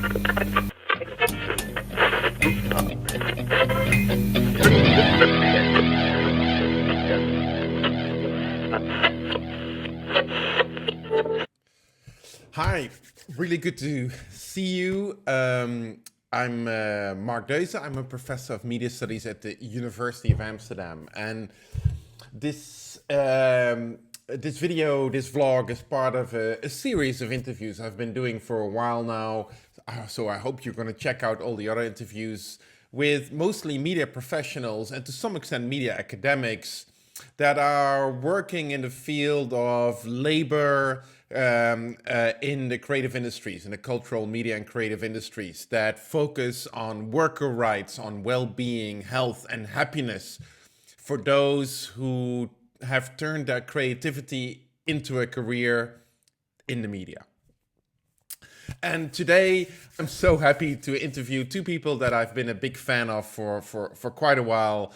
Hi, really good to see you. I'm Mark Deuze. I'm a professor of media studies at the University of Amsterdam, and this this vlog, is part of a series of interviews I've been doing for a while now. So I hope you're going to check out all the other interviews with mostly media professionals and to some extent media academics that are working in the field of labor in the creative industries, in the cultural, media, and creative industries, that focus on worker rights, on well-being, health, and happiness for those who have turned their creativity into a career in the media. And today, I'm so happy to interview two people that I've been a big fan of for quite a while,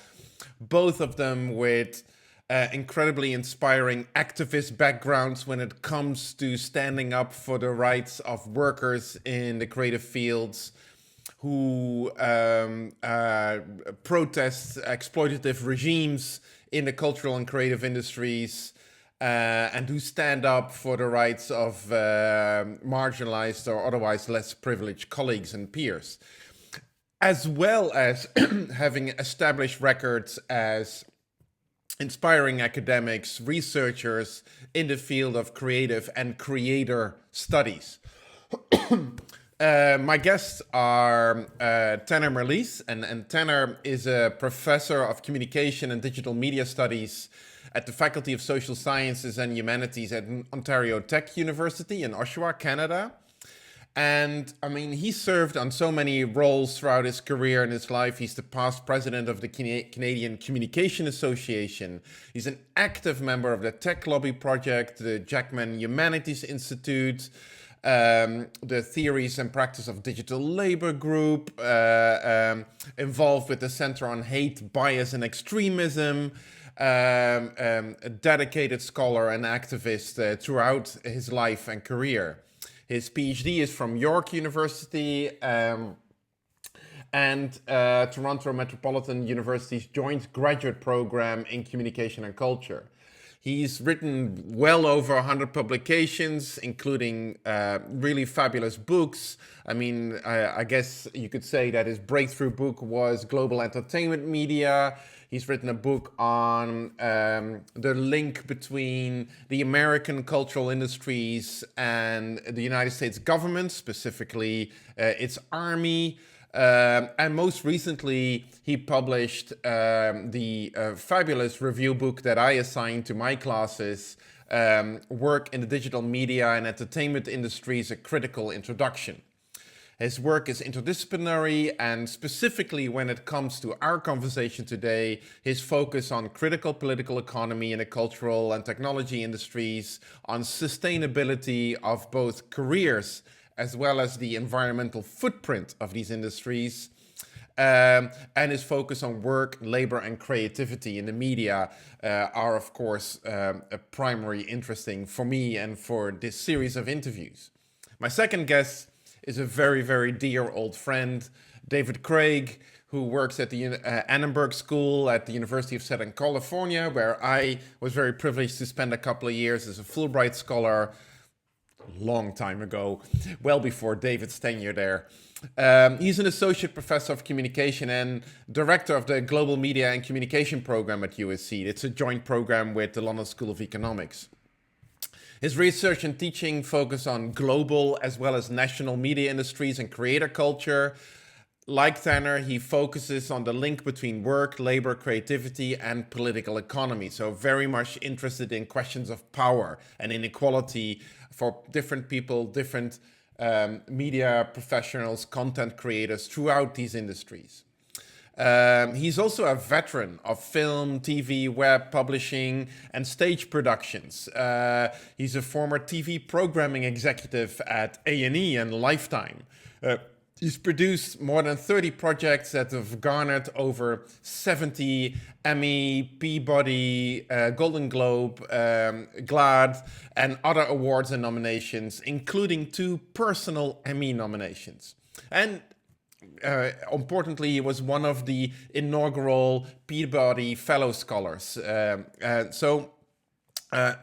both of them with incredibly inspiring activist backgrounds when it comes to standing up for the rights of workers in the creative fields, who protest exploitative regimes in the cultural and creative industries, and who stand up for the rights of marginalized or otherwise less privileged colleagues and peers, as well as having established records as inspiring academics, researchers in the field of creative and creator studies. My guests are Tanner Mirrlees, and Tanner is a professor of communication and digital media studies at the Faculty of Social Sciences and Humanities at Ontario Tech University in Oshawa, Canada. And I mean, he served on so many roles throughout his career and his life. He's the past president of the Canadian Communication Association. He's an active member of the Tech Lobby Project, the Jackman Humanities Institute, the Theories and Practice of Digital Labor Group, involved with the Center on Hate, Bias and Extremism, a dedicated scholar and activist throughout his life and career. His PhD is from York University and Toronto Metropolitan University's joint graduate program in communication and culture. He's written well over 100 publications, including really fabulous books. I mean, I guess you could say that his breakthrough book was Global Entertainment Media. He's written a book on the link between the American cultural industries and the United States government, specifically its army. And most recently, he published the fabulous review book that I assigned to my classes, Work in the Digital Media and Entertainment Industries, A Critical Introduction. His work is interdisciplinary, and specifically when it comes to our conversation today, his focus on critical political economy in the cultural and technology industries, on sustainability of both careers as well as the environmental footprint of these industries, and his focus on work, labor, and creativity in the media are, of course, primary interesting for me and for this series of interviews. My second guest is a very, very dear old friend, David Craig, who works at the Annenberg School at the University of Southern California, where I was very privileged to spend a couple of years as a Fulbright scholar, long time ago, well before David's tenure there. He's an associate professor of communication and director of the Global Media and Communication program at USC. It's a joint program with the London School of Economics. His research and teaching focus on global as well as national media industries and creator culture. Like Tanner, he focuses on the link between work, labor, creativity, and political economy. So very much interested in questions of power and inequality for different people, different media professionals, content creators throughout these industries. He's also a veteran of film, TV, web, publishing, and stage productions. He's a former TV programming executive at A&E and Lifetime. He's produced more than 30 projects that have garnered over 70 Emmy, Peabody, Golden Globe, GLAAD, and other awards and nominations, including 2 personal Emmy nominations. And importantly, he was one of the inaugural Peabody Fellow Scholars.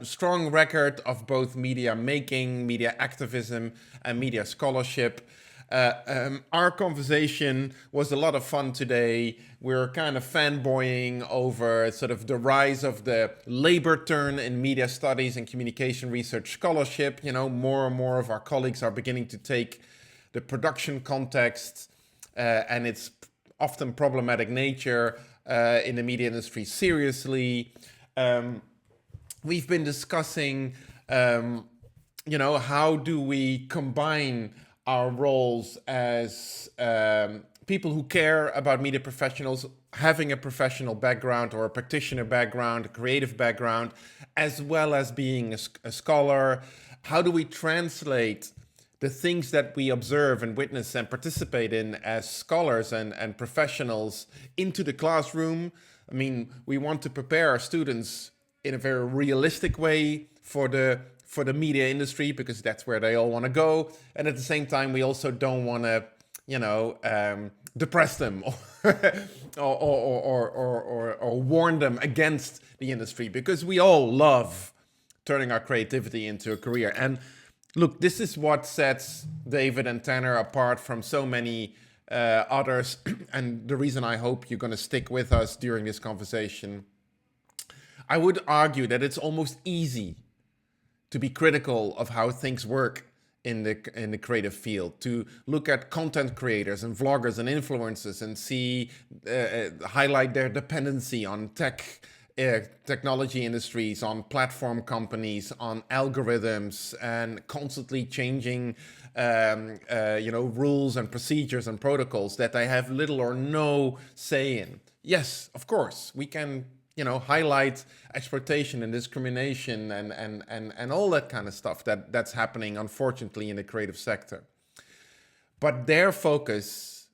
Strong record of both media making, media activism, and media scholarship. Our conversation was a lot of fun today. We're kind of fanboying over sort of the rise of the labor turn in media studies and communication research scholarship. You know, more and more of our colleagues are beginning to take the production context and its often problematic nature in the media industry seriously. We've been discussing, how do we combine our roles as people who care about media professionals, having a professional background or a practitioner background, a creative background, as well as being a scholar. How do we translate the things that we observe and witness and participate in as scholars and professionals into the classroom? I mean, we want to prepare our students in a very realistic way for the media industry, because that's where they all want to go. And at the same time, we also don't want to, depress them or warn them against the industry, because we all love turning our creativity into a career. And look, this is what sets David and Tanner apart from so many others, and the reason I hope you're going to stick with us during this conversation. I would argue that it's almost easy to be critical of how things work in the creative field, to look at content creators and vloggers and influencers and see highlight their dependency on technology industries, on platform companies, on algorithms, and constantly changing rules and procedures and protocols that they have little or no say in. Yes, of course, we can highlight exploitation and discrimination and all that kind of stuff that's happening, unfortunately, in the creative sector. But their focus,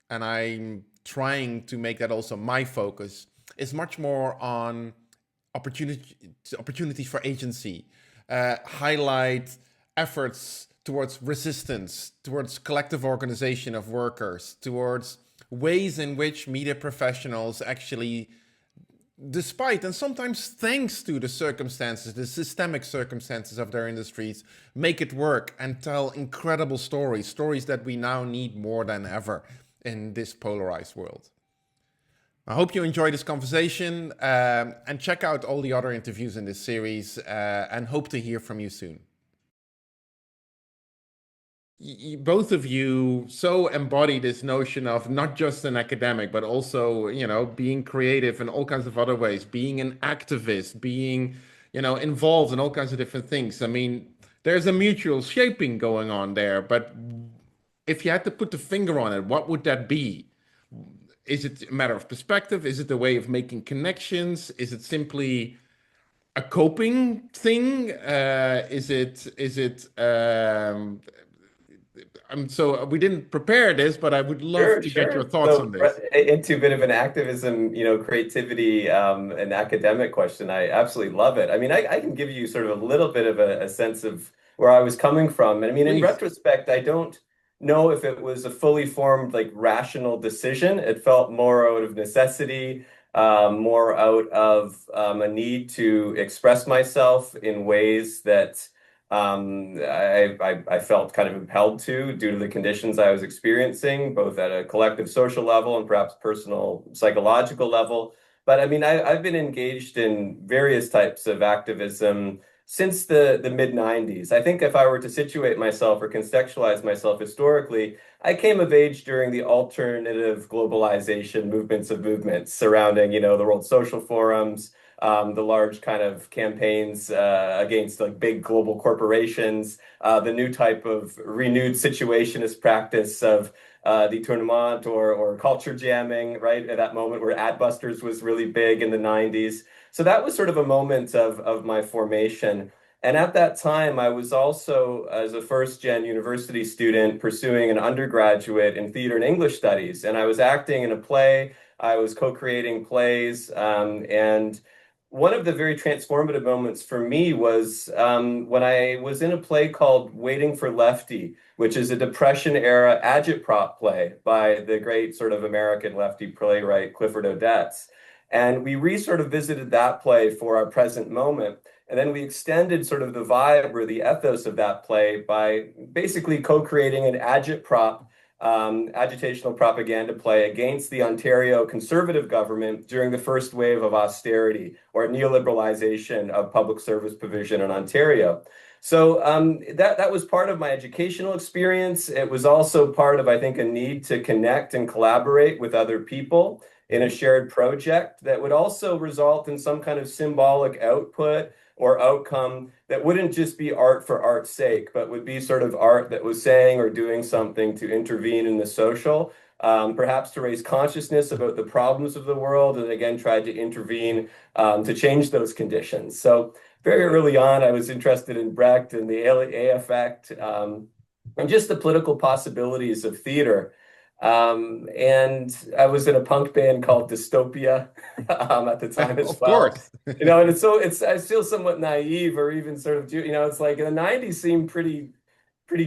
and I'm trying to make that also my focus, is much more on opportunity for agency, highlight efforts towards resistance, towards collective organization of workers, towards ways in which media professionals actually, despite and sometimes thanks to the circumstances, the systemic circumstances of their industries, make it work and tell incredible stories that we now need more than ever in this polarized world. I hope you enjoyed this conversation, and check out all the other interviews in this series, and hope to hear from you soon. Both of you so embody this notion of not just an academic, but also, being creative in all kinds of other ways, being an activist, being, involved in all kinds of different things. I mean, there's a mutual shaping going on there, but if you had to put the finger on it, what would that be? Is it a matter of perspective? Is it a way of making connections? Is it simply a coping thing? So we didn't prepare this, but I would love to get your thoughts on this. Into a bit of an activism, creativity, and academic question. I absolutely love it. I mean, I can give you sort of a little bit of a sense of where I was coming from. And I mean, in retrospect, I don't know if it was a fully formed, like, rational decision. It felt more out of necessity, more out of a need to express myself in ways that I felt kind of impelled to due to the conditions I was experiencing, both at a collective social level and perhaps personal psychological level. But I mean, I've been engaged in various types of activism since the mid 90s. I think if I were to situate myself or contextualize myself historically, I came of age during the alternative globalization movements of movements surrounding, the World Social Forums, the large kind of campaigns against, like, big global corporations, the new type of renewed situationist practice of détournement or culture jamming, right? At that moment where Adbusters was really big in the 90s. So that was sort of a moment of my formation. And at that time, I was also, as a first-gen university student, pursuing an undergraduate in theater and English studies. And I was acting in a play, I was co-creating plays. And one of the very transformative moments for me was when I was in a play called Waiting for Lefty, which is a Depression-era agitprop play by the great sort of American lefty playwright Clifford Odets. And we sort of visited that play for our present moment. And then we extended sort of the vibe or the ethos of that play by basically co-creating an agitprop, agitational propaganda play against the Ontario Conservative government during the first wave of austerity or neoliberalization of public service provision in Ontario. So that was part of my educational experience. It was also part of, I think, a need to connect and collaborate with other people in a shared project that would also result in some kind of symbolic output or outcome that wouldn't just be art for art's sake, but would be sort of art that was saying or doing something to intervene in the social, perhaps to raise consciousness about the problems of the world, and again, tried to intervene to change those conditions. So very early on, I was interested in Brecht and the A effect, and just the political possibilities of theater. And I was in a punk band called Dystopia at the time as Of well. course. And it's I feel somewhat naive or even sort of it's like the 90s seemed pretty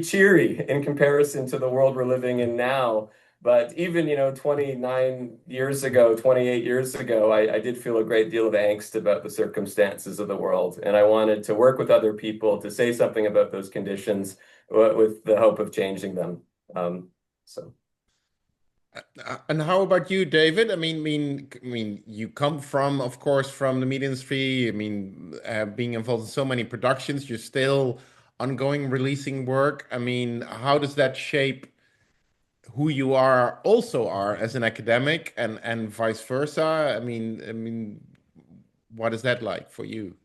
cheery in comparison to the world we're living in now. But even, 29 years ago, 28 years ago, I did feel a great deal of angst about the circumstances of the world. And I wanted to work with other people to say something about those conditions with the hope of changing them. So. And how about you, David? You come from, of course, from the media industry. Being involved in so many productions, you're still ongoing releasing work. How does that shape who you also are as an academic, and vice versa? What is that like for you?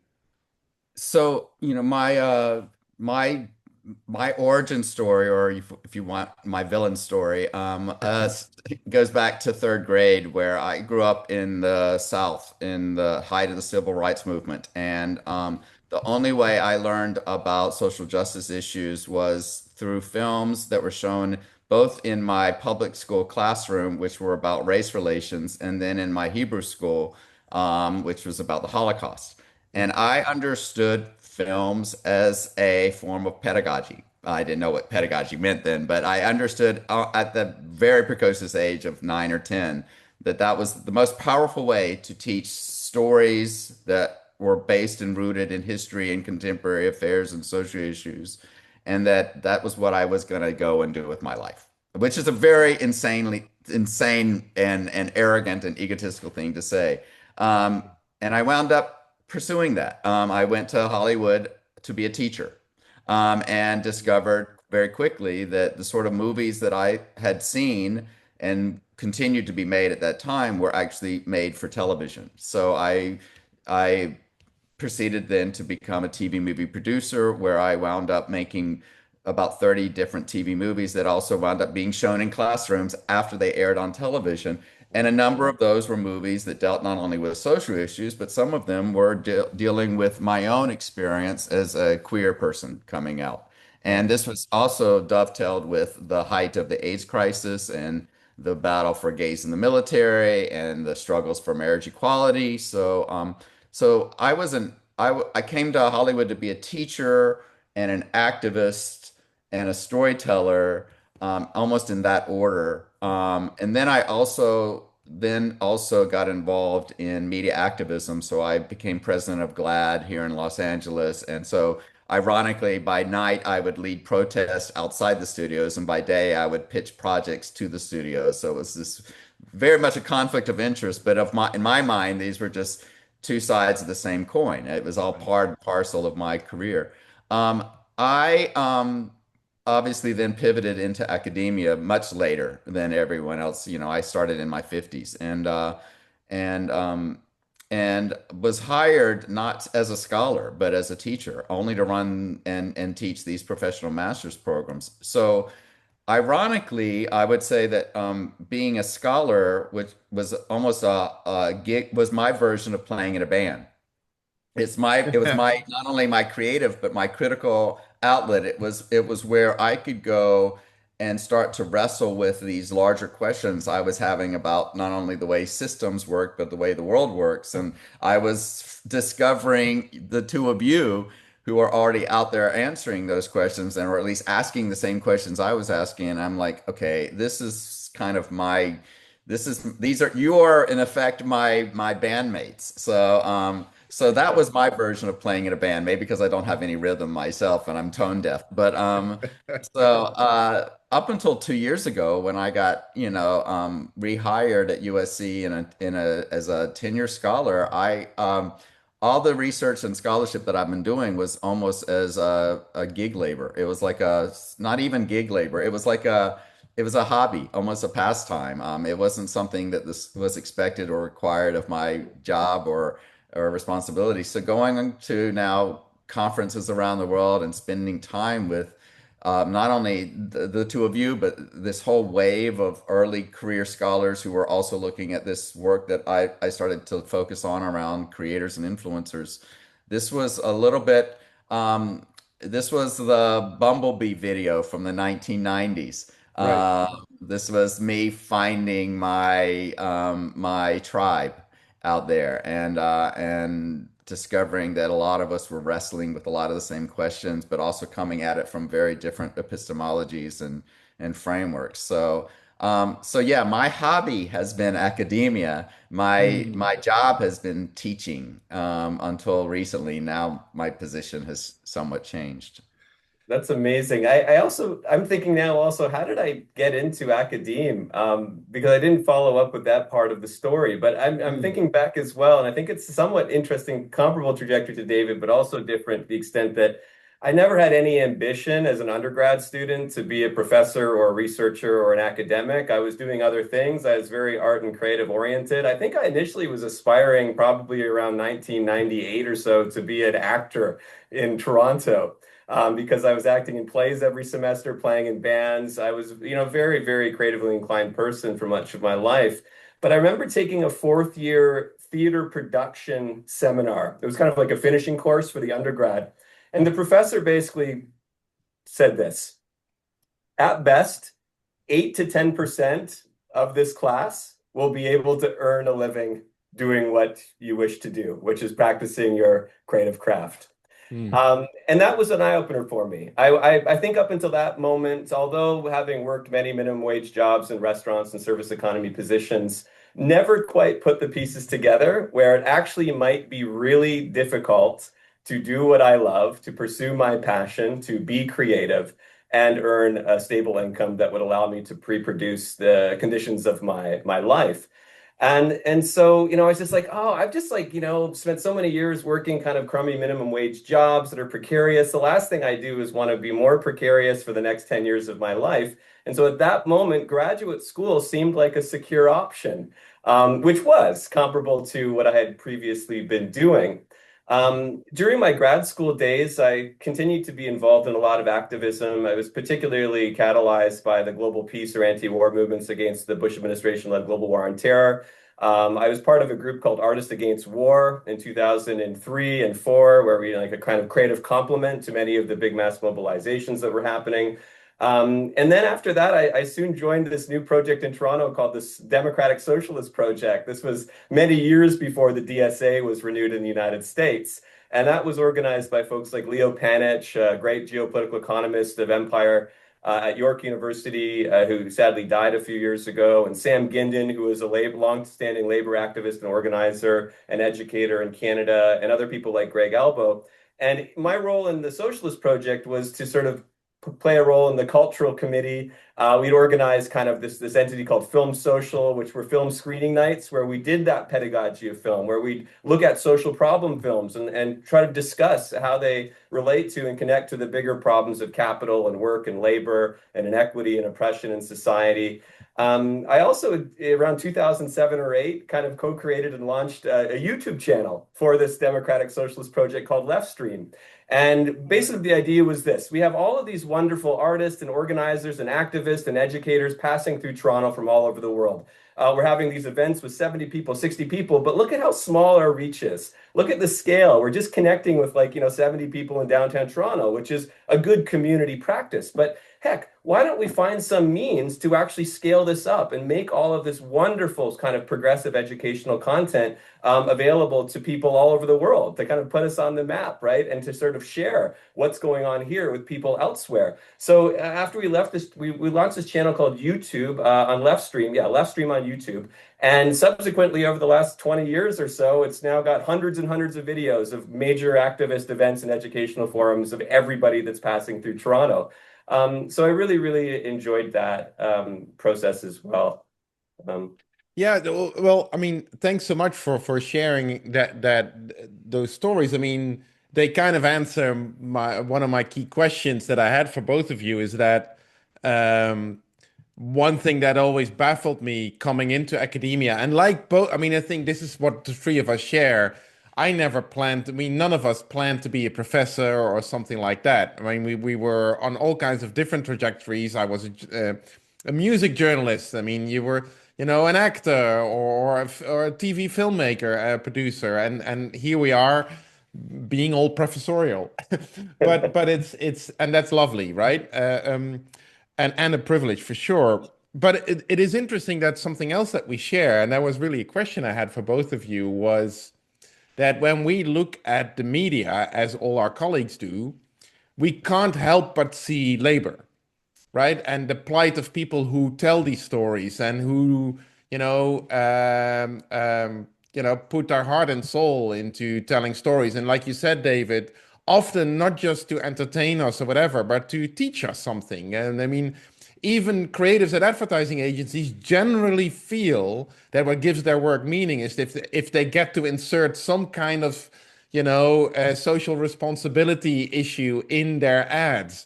So, my origin story, or if you want my villain story, goes back to third grade, where I grew up in the South in the height of the civil rights movement, and the only way I learned about social justice issues was through films that were shown both in my public school classroom, which were about race relations, and then in my Hebrew school, which was about the Holocaust. And I understood films as a form of pedagogy. I didn't know what pedagogy meant then, but I understood at the very precocious age of 9 or 10 that that was the most powerful way to teach stories that were based and rooted in history and contemporary affairs and social issues, and that was what I was going to go and do with my life, which is a very insane and arrogant and egotistical thing to say. Um, and I wound up pursuing that. I went to Hollywood to be a teacher, and discovered very quickly that the sort of movies that I had seen and continued to be made at that time were actually made for television. So I proceeded then to become a TV movie producer, where I wound up making about 30 different TV movies that also wound up being shown in classrooms after they aired on television. And a number of those were movies that dealt not only with social issues, but some of them were dealing with my own experience as a queer person coming out. And this was also dovetailed with the height of the AIDS crisis and the battle for gays in the military and the struggles for marriage equality. So I came to Hollywood to be a teacher and an activist and a storyteller, almost in that order. And then I also got involved in media activism. So I became president of GLAAD here in Los Angeles. And so ironically, by night I would lead protests outside the studios, and by day I would pitch projects to the studios. So it was this very much a conflict of interest, but in my mind, these were just two sides of the same coin. It was all part and parcel of my career. I obviously then pivoted into academia much later than everyone else. I started in my 50s, and and was hired not as a scholar but as a teacher, only to run and teach these professional master's programs. So ironically, I would say that being a scholar, which was almost a gig, was my version of playing in a band. it was my not only my creative but my critical outlet. It was where I could go and start to wrestle with these larger questions I was having about not only the way systems work but the way the world works. And I was discovering the two of you who are already out there answering those questions, and or at least asking the same questions I was asking. And I'm like, okay, this is kind of my this is these are you are in effect my bandmates. So that was my version of playing in a band, maybe because I don't have any rhythm myself and I'm tone deaf. But up until 2 years ago, when I got rehired at USC as a tenure scholar, I all the research and scholarship that I've been doing was almost as a gig labor. It was like a not even gig labor. It was a hobby, almost a pastime. It wasn't something that this was expected or required of my job or responsibility. So going to now conferences around the world and spending time with not only the two of you, but this whole wave of early career scholars who were also looking at this work that I started to focus on around creators and influencers. This was a little bit, this was the Bumblebee video from the 1990s. Right. This was me finding my tribe out there, and discovering that a lot of us were wrestling with a lot of the same questions, but also coming at it from very different epistemologies and frameworks. So yeah, my hobby has been academia. My job has been teaching until recently. Now my position has somewhat changed. That's amazing. I'm thinking now also, how did I get into academe? Because I didn't follow up with that part of the story, but I'm Mm. thinking back as well, and I think it's somewhat interesting, comparable trajectory to David, but also different to the extent that I never had any ambition as an undergrad student to be a professor or a researcher or an academic. I was doing other things. I was very art and creative oriented. I think I initially was aspiring probably around 1998 or so to be an actor in Toronto, because I was acting in plays every semester, playing in bands. I was, very, very creatively inclined person for much of my life. But I remember taking a fourth year theater production seminar. It was kind of like a finishing course for the undergrad. And the professor basically said this: at best, 8 to 10% of this class will be able to earn a living doing what you wish to do, which is practicing your creative craft. Mm. And that was an eye-opener for me. I think up until that moment, although having worked many minimum wage jobs in restaurants and service economy positions, never quite put the pieces together where it actually might be really difficult to do what I love, to pursue my passion, to be creative, and earn a stable income that would allow me to pre-produce the conditions of my life. And so, I was just like, oh, I've just like, spent so many years working kind of crummy minimum wage jobs that are precarious. The last thing I do is want to be more precarious for the next 10 years of my life. And so at that moment, graduate school seemed like a secure option, which was comparable to what I had previously been doing. During my grad school days, I continued to be involved in a lot of activism. I was particularly catalyzed by the global peace or anti-war movements against the Bush administration-led global war on terror. I was part of a group called Artists Against War in 2003 and 4, where we like a kind of creative complement to many of the big mass mobilizations that were happening. And then after that, I soon joined this new project in Toronto called this Democratic Socialist Project. This was many years before the DSA was renewed in the United States. And that was organized by folks like Leo Panitch, a great geopolitical economist of Empire at York University, who sadly died a few years ago, and Sam Gindin, who was a long-standing labor activist and organizer and educator in Canada, and other people like Greg Albo. And my role in the Socialist Project was to sort of play a role in the cultural committee. We'd organized kind of this entity called Film Social, which were film screening nights where we did that pedagogy of film, where we'd look at social problem films and try to discuss how they relate to and connect to the bigger problems of capital and work and labor and inequity and oppression in society. I also, around 2007 or 8, kind of co-created and launched a YouTube channel for this Democratic Socialist Project called Left Stream. And basically, the idea was this: we have all of these wonderful artists and organizers and activists and educators passing through Toronto from all over the world. We're having these events with 70 people, 60 people, but look at how small our reach is. Look at the scale. We're just connecting with, like, 70 people in downtown Toronto, which is a good community practice. But heck, why don't we find some means to actually scale this up and make all of this wonderful kind of progressive educational content available to people all over the world, to kind of put us on the map, right? And to sort of share what's going on here with people elsewhere. So after we left this, we launched this channel called YouTube on Left Stream. Yeah, Left Stream on YouTube. And subsequently, over the last 20 years or so, it's now got hundreds and hundreds of videos of major activist events and educational forums of everybody that's passing through Toronto. So I really, really enjoyed that process as well. Yeah, well, I mean, thanks so much for sharing those stories. I mean, they kind of answer one of my key questions that I had for both of you is that one thing that always baffled me coming into academia, and like both, I mean, I think this is what the three of us share. I never planned, I mean, none of us planned to be a professor or something like that. I mean, we were on all kinds of different trajectories. I was a music journalist. I mean, you were, an actor or a TV filmmaker, a producer, and here we are being all professorial. But it's and that's lovely, right? And a privilege for sure. But it is interesting that something else that we share, and that was really a question I had for both of you, was that when we look at the media, as all our colleagues do, we can't help but see labor, right? And the plight of people who tell these stories and who, put their heart and soul into telling stories. And like you said, David, often not just to entertain us or whatever, but to teach us something. And I mean, even creatives at advertising agencies generally feel that what gives their work meaning is if they get to insert some kind of, social responsibility issue in their ads.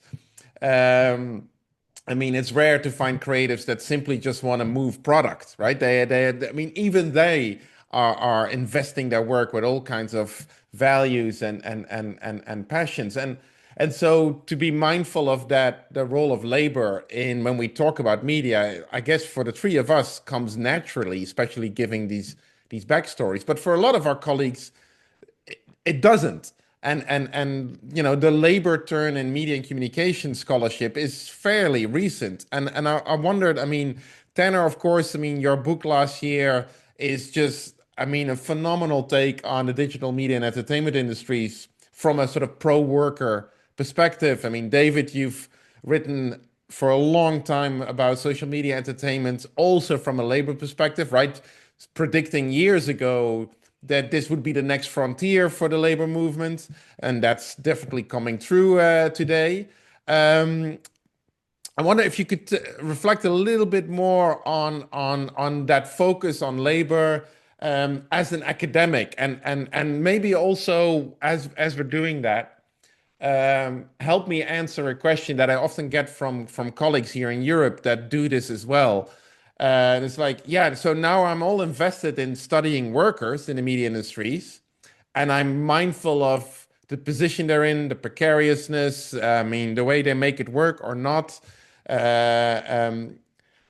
I mean, it's rare to find creatives that simply just want to move product, right? I mean, even they are investing their work with all kinds of values and passions. And so to be mindful of that, the role of labor in when we talk about media, I guess for the three of us comes naturally, especially giving these backstories. But for a lot of our colleagues, it doesn't. And the labor turn in media and communication scholarship is fairly recent. And I wondered, I mean, Tanner, of course, I mean, your book last year is just, I mean, a phenomenal take on the digital media and entertainment industries from a sort of pro-worker perspective. I mean, David, you've written for a long time about social media entertainment, also from a labor perspective, right? Predicting years ago that this would be the next frontier for the labor movement, and that's definitely coming true today. I wonder if you could reflect a little bit more on that focus on labor as an academic, and maybe also as we're doing that, help me answer a question that I often get from colleagues here in Europe that do this as well. And it's like, yeah, so now I'm all invested in studying workers in the media industries, and I'm mindful of the position they're in, the precariousness, I mean, the way they make it work or not. Uh, um,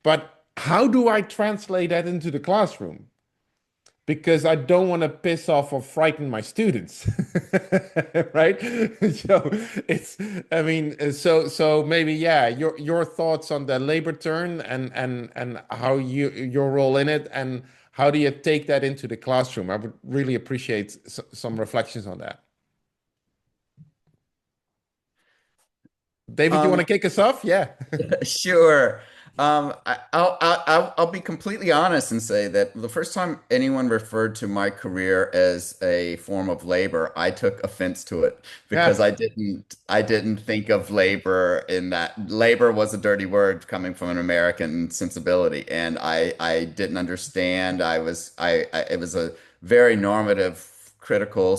but how do I translate that into the classroom? Because I don't want to piss off or frighten my students, right? So it's, I mean, so maybe, yeah, your thoughts on the labor turn and how your role in it, and how do you take that into the classroom? I would really appreciate some reflections on that. David, you want Um, to kick us off? Yeah. Sure. I'll be completely honest and say that the first time anyone referred to my career as a form of labor, I took offense to it because Yeah. I didn't think of labor in that labor was a dirty word coming from an American sensibility, and I didn't understand. I it was a very normative, critical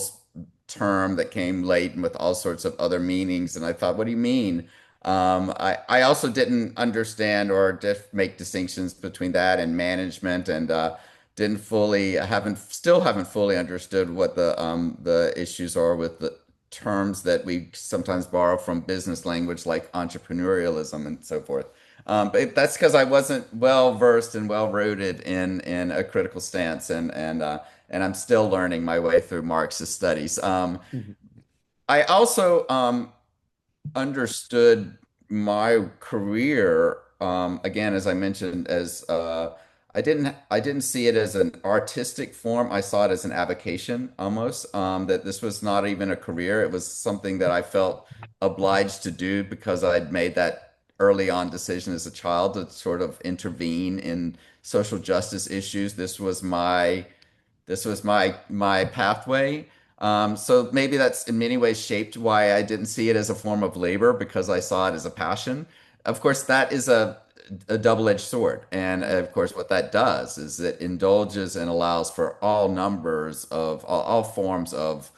term that came laden with all sorts of other meanings, and I thought, what do you mean? I also didn't understand or make distinctions between that and management, and haven't fully understood what the issues are with terms that we sometimes borrow from business language, like entrepreneurialism and so forth. But that's because I wasn't well versed and well rooted in a critical stance, and I'm still learning my way through Marxist studies. Mhm. I also understood my career, again, as I mentioned, as I didn't see it as an artistic form. I saw it as an avocation almost, that this was not even a career. It was something that I felt obliged to do because I'd made that early on decision as a child to sort of intervene in social justice issues. This was my pathway. So maybe that's in many ways shaped why I didn't see it as a form of labor, because I saw it as a passion. Of course, that is a double-edged sword. And of course, what that does is it indulges and allows for all numbers of all forms of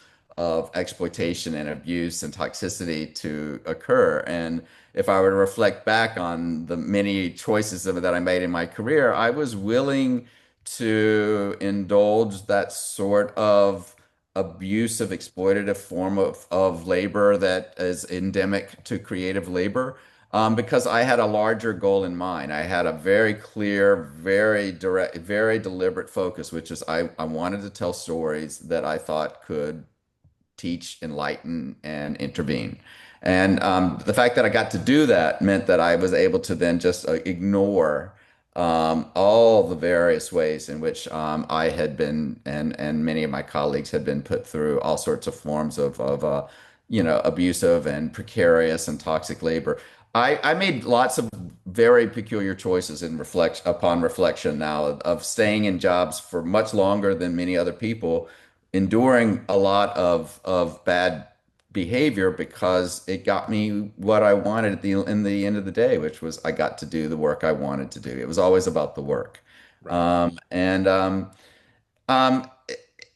exploitation and abuse and toxicity to occur. And if I were to reflect back on the many choices that I made in my career, I was willing to indulge that sort of abusive, exploitative form of labor that is endemic to creative labor, because I had a larger goal in mind. I had a very clear, very direct, very deliberate focus, which is I wanted to tell stories that I thought could teach, enlighten, and intervene. And the fact that I got to do that meant that I was able to then just ignore all the various ways in which I had been, and many of my colleagues had been put through all sorts of forms of abusive and precarious and toxic labor. I made lots of very peculiar choices in upon reflection now of staying in jobs for much longer than many other people, enduring a lot of bad behavior because it got me what I wanted in the end of the day, which was I got to do the work I wanted to do. It was always about the work. Right. And um,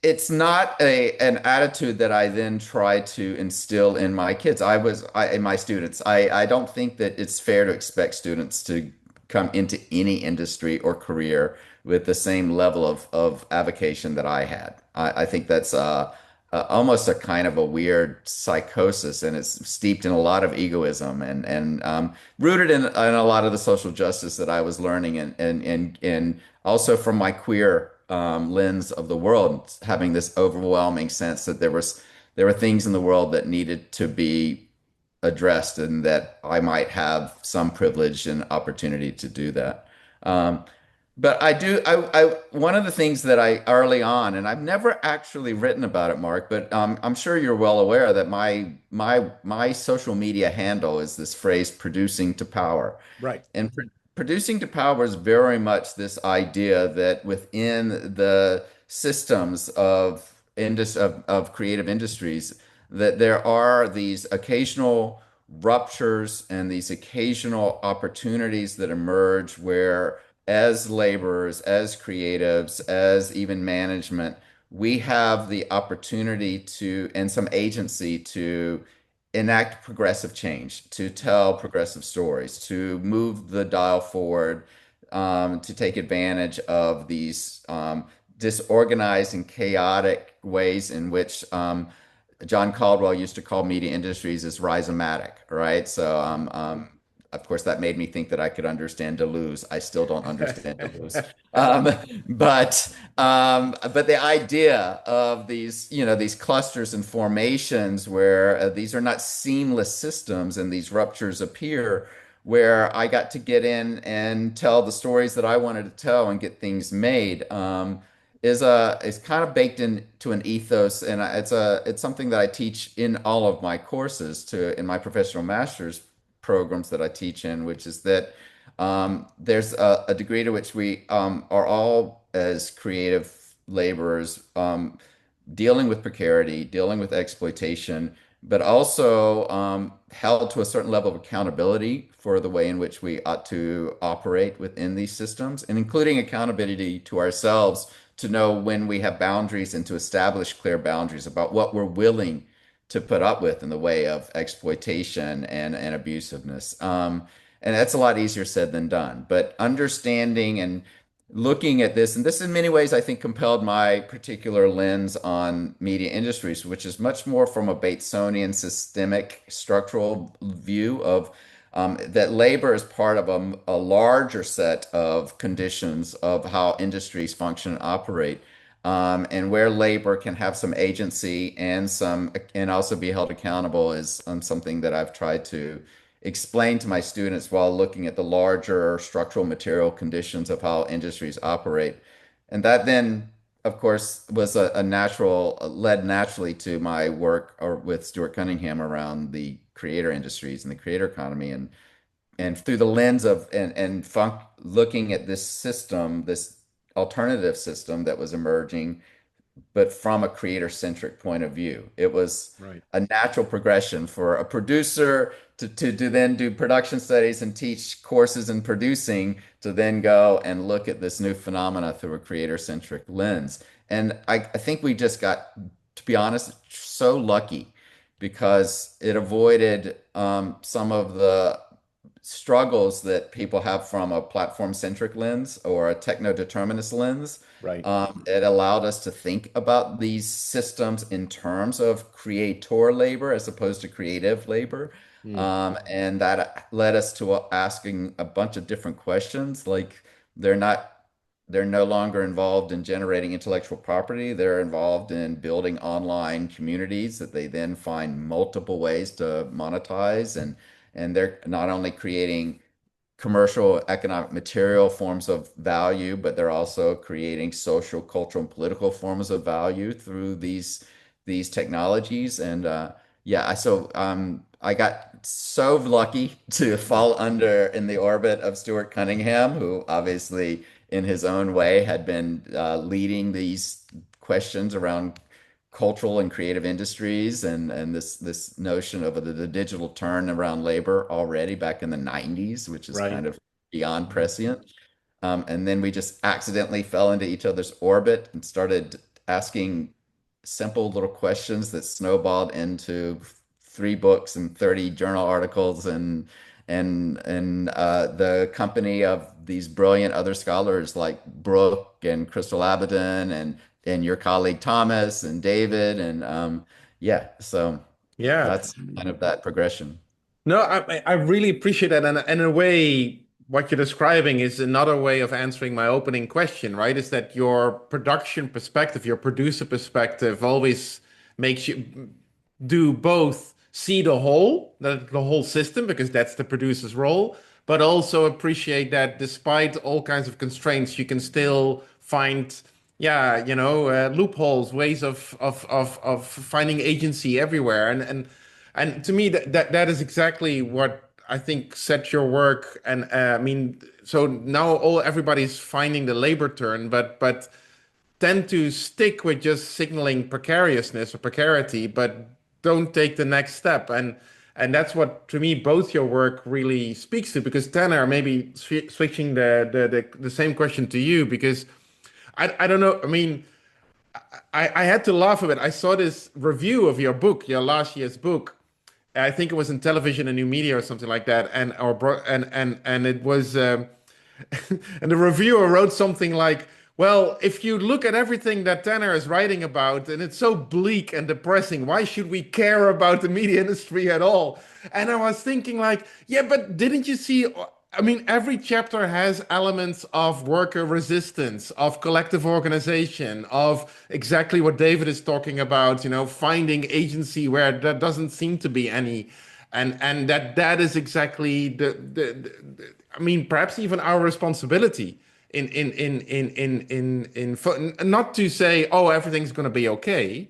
it's not an attitude that I then try to instill in my kids. In my students. I don't think that it's fair to expect students to come into any industry or career with the same level of avocation that I had. I think that's almost a kind of a weird psychosis, and it's steeped in a lot of egoism and rooted in a lot of the social justice that I was learning, and also from my queer lens of the world, having this overwhelming sense that there were things in the world that needed to be addressed, and that I might have some privilege and opportunity to do that. Um, but one of the things that I early on, and I've never actually written about it, Mark, but I'm sure you're well aware that my social media handle is this phrase, producing to power. Right. And producing to power is very much this idea that within the systems of creative industries, that there are these occasional ruptures and these occasional opportunities that emerge where, as laborers, as creatives, as even management, we have the opportunity to, and some agency to enact progressive change, to tell progressive stories, to move the dial forward, to take advantage of these disorganized and chaotic ways in which John Caldwell used to call media industries as rhizomatic, right? So, of course, that made me think that I could understand Deleuze. I still don't understand Deleuze. Um, but the idea of these clusters and formations where these are not seamless systems and these ruptures appear, where I got to get in and tell the stories that I wanted to tell and get things made, is kind of baked into an ethos, and it's something that I teach in all of my courses in my professional master's programs that I teach in, which is that there's a degree to which we are all, as creative laborers, dealing with precarity, dealing with exploitation, but also held to a certain level of accountability for the way in which we ought to operate within these systems, and including accountability to ourselves to know when we have boundaries and to establish clear boundaries about what we're willing to put up with in the way of exploitation and abusiveness. And that's a lot easier said than done. But understanding looking at this, and this in many ways I think compelled my particular lens on media industries, which is much more from a Batesonian systemic structural view of that labor is part of a larger set of conditions of how industries function and operate. And where labor can have some agency and also be held accountable is something that I've tried to explain to my students while looking at the larger structural material conditions of how industries operate. And that then, of course, was a natural, led naturally to my work with Stuart Cunningham around the creator industries and the creator economy. And through the lens of looking at this system, this alternative system that was emerging, but from a creator-centric point of view. It was Right. a natural progression for a producer to then do production studies and teach courses in producing, to then go and look at this new phenomena through a creator-centric lens. And I think we just got, to be honest, so lucky because it avoided some of the struggles that people have from a platform-centric lens or a techno-determinist lens. Right. It allowed us to think about these systems in terms of creator labor as opposed to creative labor. Mm. And that led us to asking a bunch of different questions. Like they're not, they're no longer involved in generating intellectual property. They're involved in building online communities that they then find multiple ways to monetize. And they're not only creating commercial, economic, material forms of value, but they're also creating social, cultural, and political forms of value through these technologies. And yeah, I got so lucky to fall under in the orbit of Stuart Cunningham, who obviously in his own way had been leading these questions around cultural and creative industries and this notion of the digital turn around labor already back in the 90s, which is Right. kind of beyond Mhm. prescient. And then we just accidentally fell into each other's orbit and started asking simple little questions that snowballed into 3 books and 30 journal articles and the company of these brilliant other scholars like Brooke and Crystal Abaddon and your colleague Thomas and David and yeah, so Yeah. that's kind of that progression. No, I really appreciate that. And in a way, what you're describing is another way of answering my opening question, right? Is that your production perspective, your producer perspective always makes you do both see the whole system, because that's the producer's role, but also appreciate that despite all kinds of constraints, you can still find, yeah, loopholes, ways of finding agency everywhere. And to me, that is exactly what I think set your work. And I mean, so now everybody's finding the labor turn, but tend to stick with just signaling precariousness or precarity, but don't take the next step. And that's what, to me, both your work really speaks to. Because Tanner, maybe switching the same question to you, because I don't know. I mean, I had to laugh a bit. I saw this review of your book, your last year's book. I think it was in Television and New Media or something like that, and it was, and the reviewer wrote something like, "Well, if you look at everything that Tanner is writing about, and it's so bleak and depressing, why should we care about the media industry at all?" And I was thinking, like, yeah, but didn't you see? I mean, every chapter has elements of worker resistance, of collective organization, of exactly what David is talking about, finding agency where there doesn't seem to be any. And that is exactly I mean, perhaps even our responsibility not to say, oh, everything's going to be okay,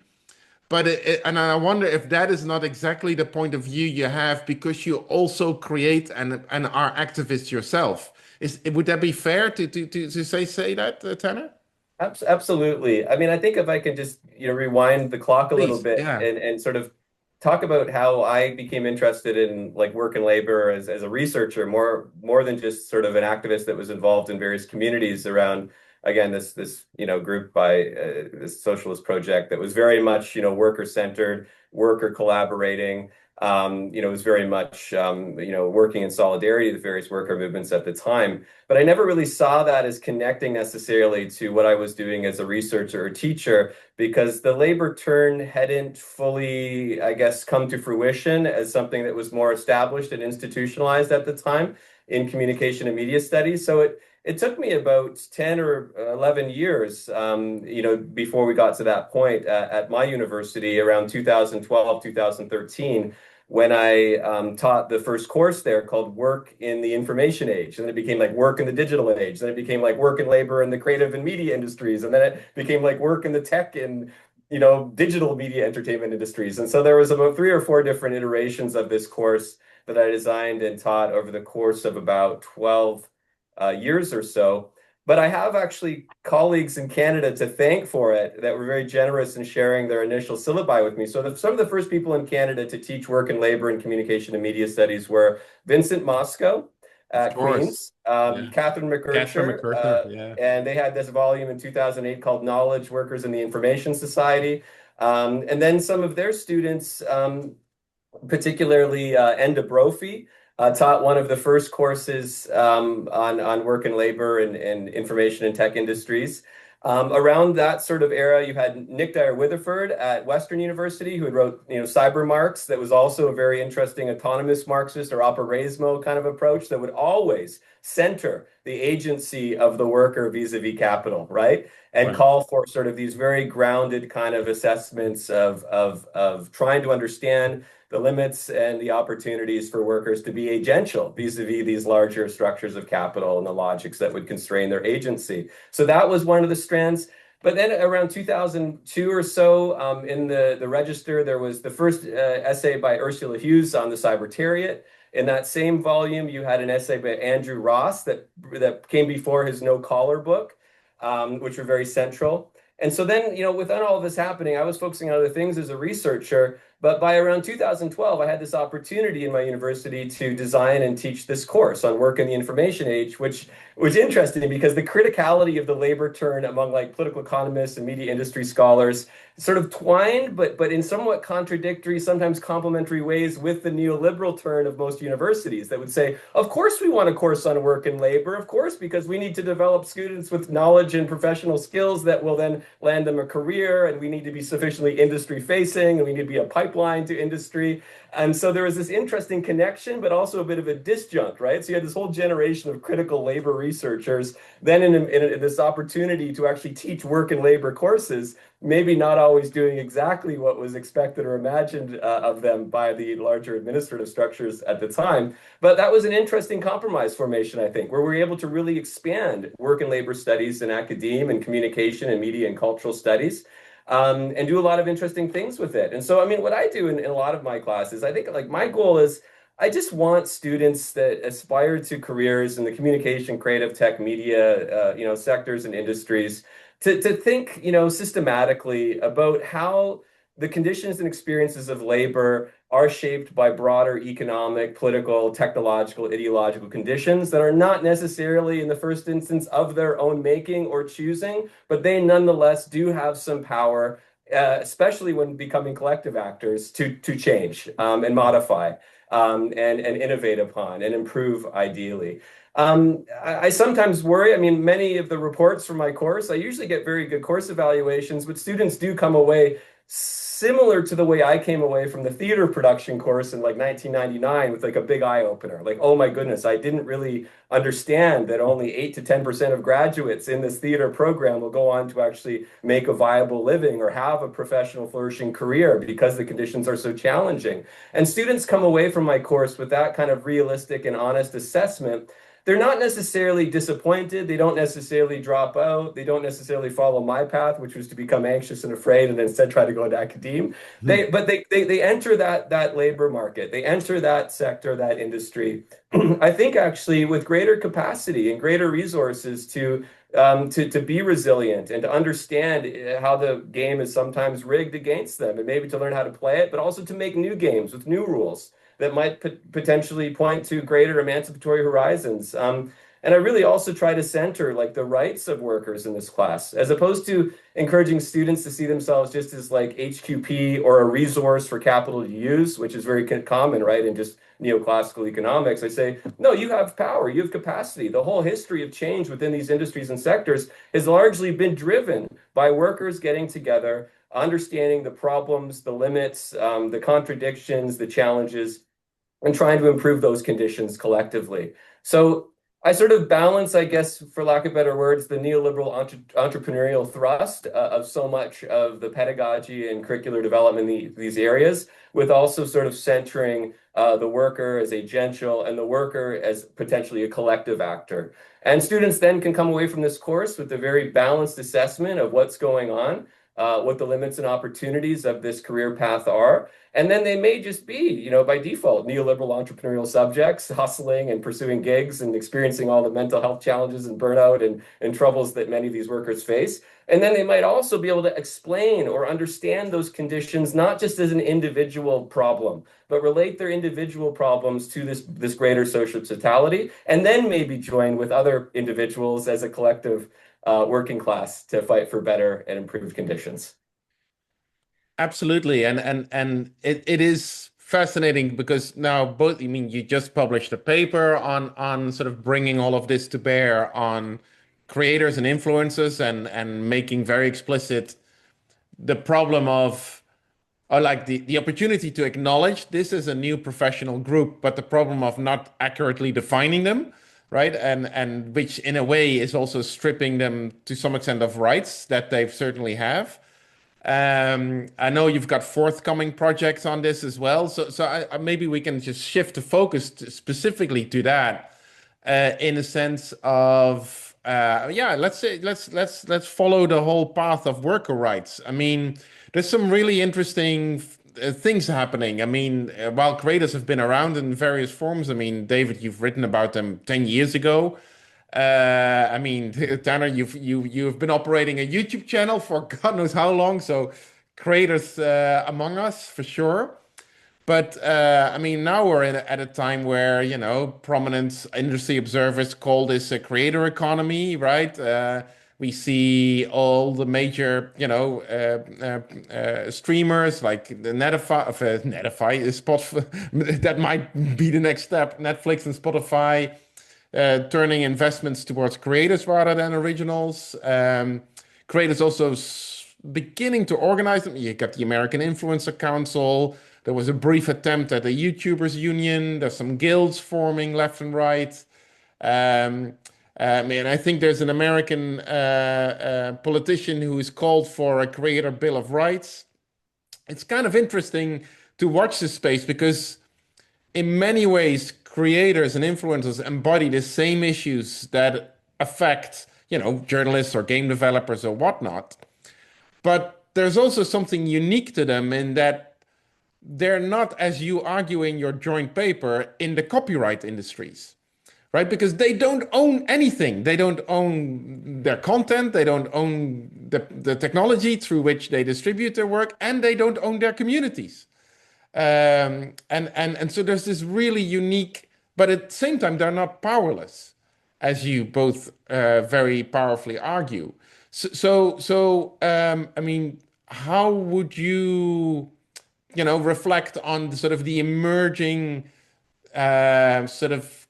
but and I wonder if that is not exactly the point of view you have, because you also create and are activists yourself. Would that be fair to say that, Tanner? Absolutely. I mean, I think if I can just, rewind the clock a little Please, bit yeah, and sort of talk about how I became interested in like work and labor as a researcher, more than just sort of an activist that was involved in various communities around, again, this group by this socialist project that was very much, worker centered, worker collaborating. was very much, working in solidarity with various worker movements at the time. But I never really saw that as connecting necessarily to what I was doing as a researcher or teacher, because the labor turn hadn't fully, I guess, come to fruition as something that was more established and institutionalized at the time in communication and media studies. So it took me about 10 or 11 years, before we got to that point at my university around 2012, 2013, when I taught the first course there called Work in the Information Age. And then it became like Work in the Digital Age. Then it became like Work and Labor in the Creative and Media Industries. And then it became like Work in the Tech and digital media entertainment industries. And so there was about 3 or 4 different iterations of this course that I designed and taught over the course of about 12 years or so. But I have actually colleagues in Canada to thank for it that were very generous in sharing their initial syllabi with me. So some of the first people in Canada to teach work and labor and communication and media studies were Vincent Moscow at Queen's, Yeah. Catherine Catherine McKercher, McKercher, yeah. and they had this volume in 2008 called Knowledge Workers in the Information Society. And then some of their students, particularly Enda Brophy, taught one of the first courses on work and labor and information and tech industries. Around that sort of era, you had Nick Dyer-Witherford at Western University, who had wrote, Cyber Marx, that was also a very interesting autonomous Marxist or operaismo kind of approach that would always center the agency of the worker vis-a-vis capital, right? And call for sort of these very grounded kind of assessments of trying to understand the limits and the opportunities for workers to be agential vis-a-vis these larger structures of capital and the logics that would constrain their agency. So that was one of the strands. But then around 2002 or so, in the Register, there was the first essay by Ursula Hughes on the Cybertariat. In that same volume, you had an essay by Andrew Ross that came before his No Collar book, which were very central. And so then, within all of this happening, I was focusing on other things as a researcher. But by around 2012, I had this opportunity in my university to design and teach this course on work in the information age, which was interesting because the criticality of the labor turn among like political economists and media industry scholars sort of twined, but in somewhat contradictory, sometimes complementary ways with the neoliberal turn of most universities that would say, of course we want a course on work and labor, of course, because we need to develop students with knowledge and professional skills that will then land them a career, and we need to be sufficiently industry facing, and we need to be a pipeline to industry. And so there was this interesting connection, but also a bit of a disjunct, right? So you had this whole generation of critical labor researchers, then in this opportunity to actually teach work and labor courses, maybe not always doing exactly what was expected or imagined of them by the larger administrative structures at the time. But that was an interesting compromise formation, I think, where we were able to really expand work and labor studies in academia and communication and media and cultural studies. And do a lot of interesting things with it. And so, I mean, what I do in a lot of my classes, I think like my goal is I just want students that aspire to careers in the communication, creative, tech, media, sectors and industries to think, systematically about how the conditions and experiences of labor are shaped by broader economic, political, technological, ideological conditions that are not necessarily in the first instance of their own making or choosing, but they nonetheless do have some power, especially when becoming collective actors, to change and modify and innovate upon and improve ideally. I sometimes worry. I mean, many of the reports from my course, I usually get very good course evaluations, but students do come away similar to the way I came away from the theater production course in like 1999 with like a big eye opener. Like, oh my goodness, I didn't really understand that only 8 to 10% of graduates in this theater program will go on to actually make a viable living or have a professional flourishing career because the conditions are so challenging. And students come away from my course with that kind of realistic and honest assessment. They're not necessarily disappointed. They don't necessarily drop out. They don't necessarily follow my path, which was to become anxious and afraid and instead try to go into academia. But they enter that labor market. They enter that sector, that industry, I think actually with greater capacity and greater resources to be resilient and to understand how the game is sometimes rigged against them and maybe to learn how to play it, but also to make new games with new rules that might potentially point to greater emancipatory horizons. And I really also try to center like the rights of workers in this class, as opposed to encouraging students to see themselves just as like HQP or a resource for capital to use, which is very common, right, in just neoclassical economics. I say, no, you have power, you have capacity. The whole history of change within these industries and sectors has largely been driven by workers getting together, understanding the problems, the limits, the contradictions, the challenges, and trying to improve those conditions collectively. So I sort of balance, I guess, for lack of better words, the neoliberal entrepreneurial thrust of so much of the pedagogy and curricular development in these areas, with also sort of centering the worker as agential and the worker as potentially a collective actor. And students then can come away from this course with a very balanced assessment of what's going on, what the limits and opportunities of this career path are. And then they may just be, by default, neoliberal entrepreneurial subjects, hustling and pursuing gigs and experiencing all the mental health challenges and burnout and troubles that many of these workers face. And then they might also be able to explain or understand those conditions, not just as an individual problem, but relate their individual problems to this greater social totality, and then maybe join with other individuals as a collective working class to fight for better and improved conditions. Absolutely. And it is fascinating because now both, I mean, you just published a paper on sort of bringing all of this to bear on creators and influencers and making very explicit the problem of, or like the opportunity to acknowledge this is a new professional group, but the problem of not accurately defining them, right? And which in a way is also stripping them to some extent of rights that they certainly have. I know you've got forthcoming projects on this as well, so maybe we can just shift the focus specifically to that, in a sense of yeah, let's say let's follow the whole path of worker rights. I mean, there's some really interesting things happening. I mean, while creators have been around in various forms, I mean, David, you've written about them 10 years ago. I mean, Tanner, you've been operating a YouTube channel for God knows how long, so creators among us for sure. But I mean, now we're at a time where, prominent industry observers call this a creator economy, right? We see all the major, streamers like the Netify, Spotify, that might be the next step, Netflix and Spotify, turning investments towards creators rather than originals. Creators also beginning to organize them. You got the American Influencer Council. There was a brief attempt at a YouTubers union. There's some guilds forming left and right. I think there's an American politician who has called for a creator bill of rights. It's kind of interesting to watch this space because in many ways, creators and influencers embody the same issues that affect, journalists or game developers or whatnot. But there's also something unique to them in that they're not, as you argue in your joint paper, in the copyright industries, right? Because they don't own anything. They don't own their content. They don't own the technology through which they distribute their work, and they don't own their communities. And so there's this really unique, but at the same time, they're not powerless, as you both very powerfully argue. I mean, how would you, reflect on the sort of the emerging sort of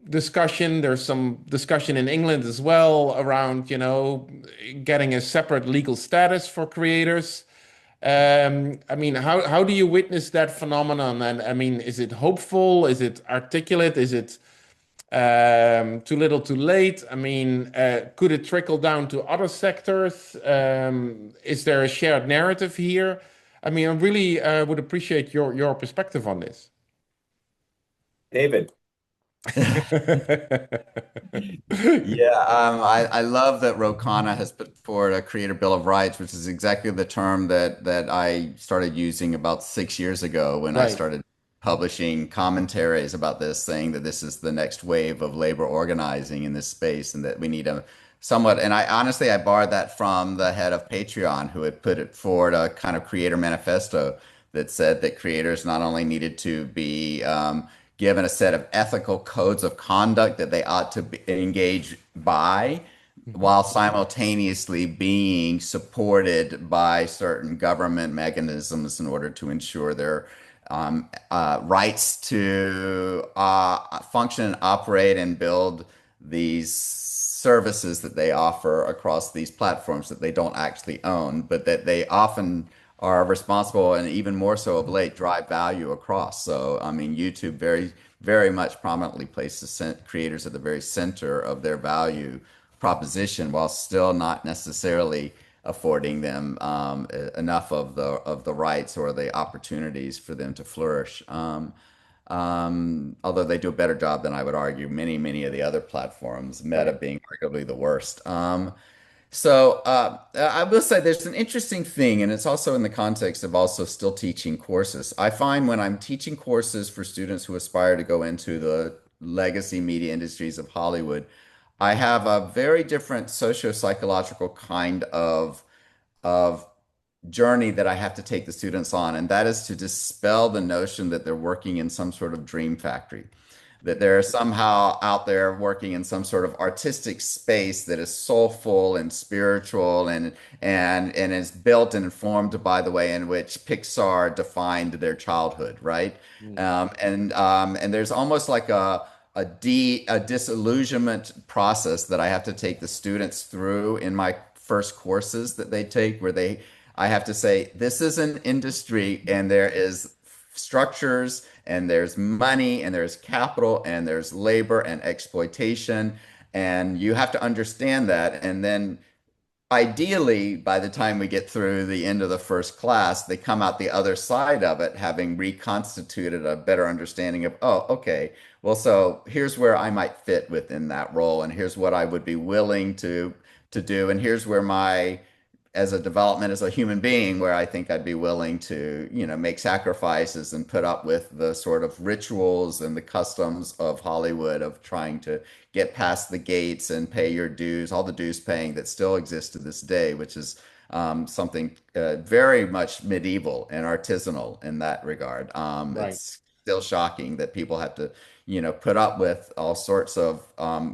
discussion? There's some discussion in England as well around, getting a separate legal status for creators. I mean, how do you witness that phenomenon? And I mean, is it hopeful? Is it articulate? Is it too little, too late? I mean, could it trickle down to other sectors? Is there a shared narrative here? I mean, I really would appreciate your perspective on this. David. Yeah, I love that Ro Khanna has put forward a Creator Bill of Rights, which is exactly the term that I started using about 6 years ago when I started publishing commentaries about this, saying that this is the next wave of labor organizing in this space, and that we need a somewhat. And I honestly, I borrowed that from the head of Patreon, who had put it forward a kind of creator manifesto that said that creators not only needed to be given a set of ethical codes of conduct that they ought to engage by, Mhm. while simultaneously being supported by certain government mechanisms in order to ensure their rights to function and operate and build these services that they offer across these platforms that they don't actually own, but that they often are responsible, and even more so of late, drive value across. So, I mean, YouTube very much prominently places creators at the very center of their value proposition, while still not necessarily affording them enough of the rights or the opportunities for them to flourish. Although they do a better job than I would argue many of the other platforms, Meta Right. being arguably the worst. I will say there's an interesting thing, and it's also in the context of also still teaching courses. I find when I'm teaching courses for students who aspire to go into the legacy media industries of Hollywood, I have a very different socio-psychological kind of journey that I have to take the students on, and that is to dispel the notion that they're working in some sort of dream factory, that they're somehow out there working in some sort of artistic space that is soulful and spiritual and is built and informed by the way in which Pixar defined their childhood, right? Mm. And there's almost like a disillusionment process that I have to take the students through in my first courses that they take, where I have to say, this is an industry and there is structures and there's money and there's capital and there's labor and exploitation. And you have to understand that. And then ideally, by the time we get through the end of the first class, they come out the other side of it, having reconstituted a better understanding of, oh, okay, well, so here's where I might fit within that role, and here's what I would be willing to do, and here's where my as a development as a human being, where I think I'd be willing to, make sacrifices and put up with the sort of rituals and the customs of Hollywood of trying to get past the gates and pay your dues, all the dues paying that still exists to this day, which is something very much medieval and artisanal in that regard. Right. It's still shocking that people have to, put up with all sorts of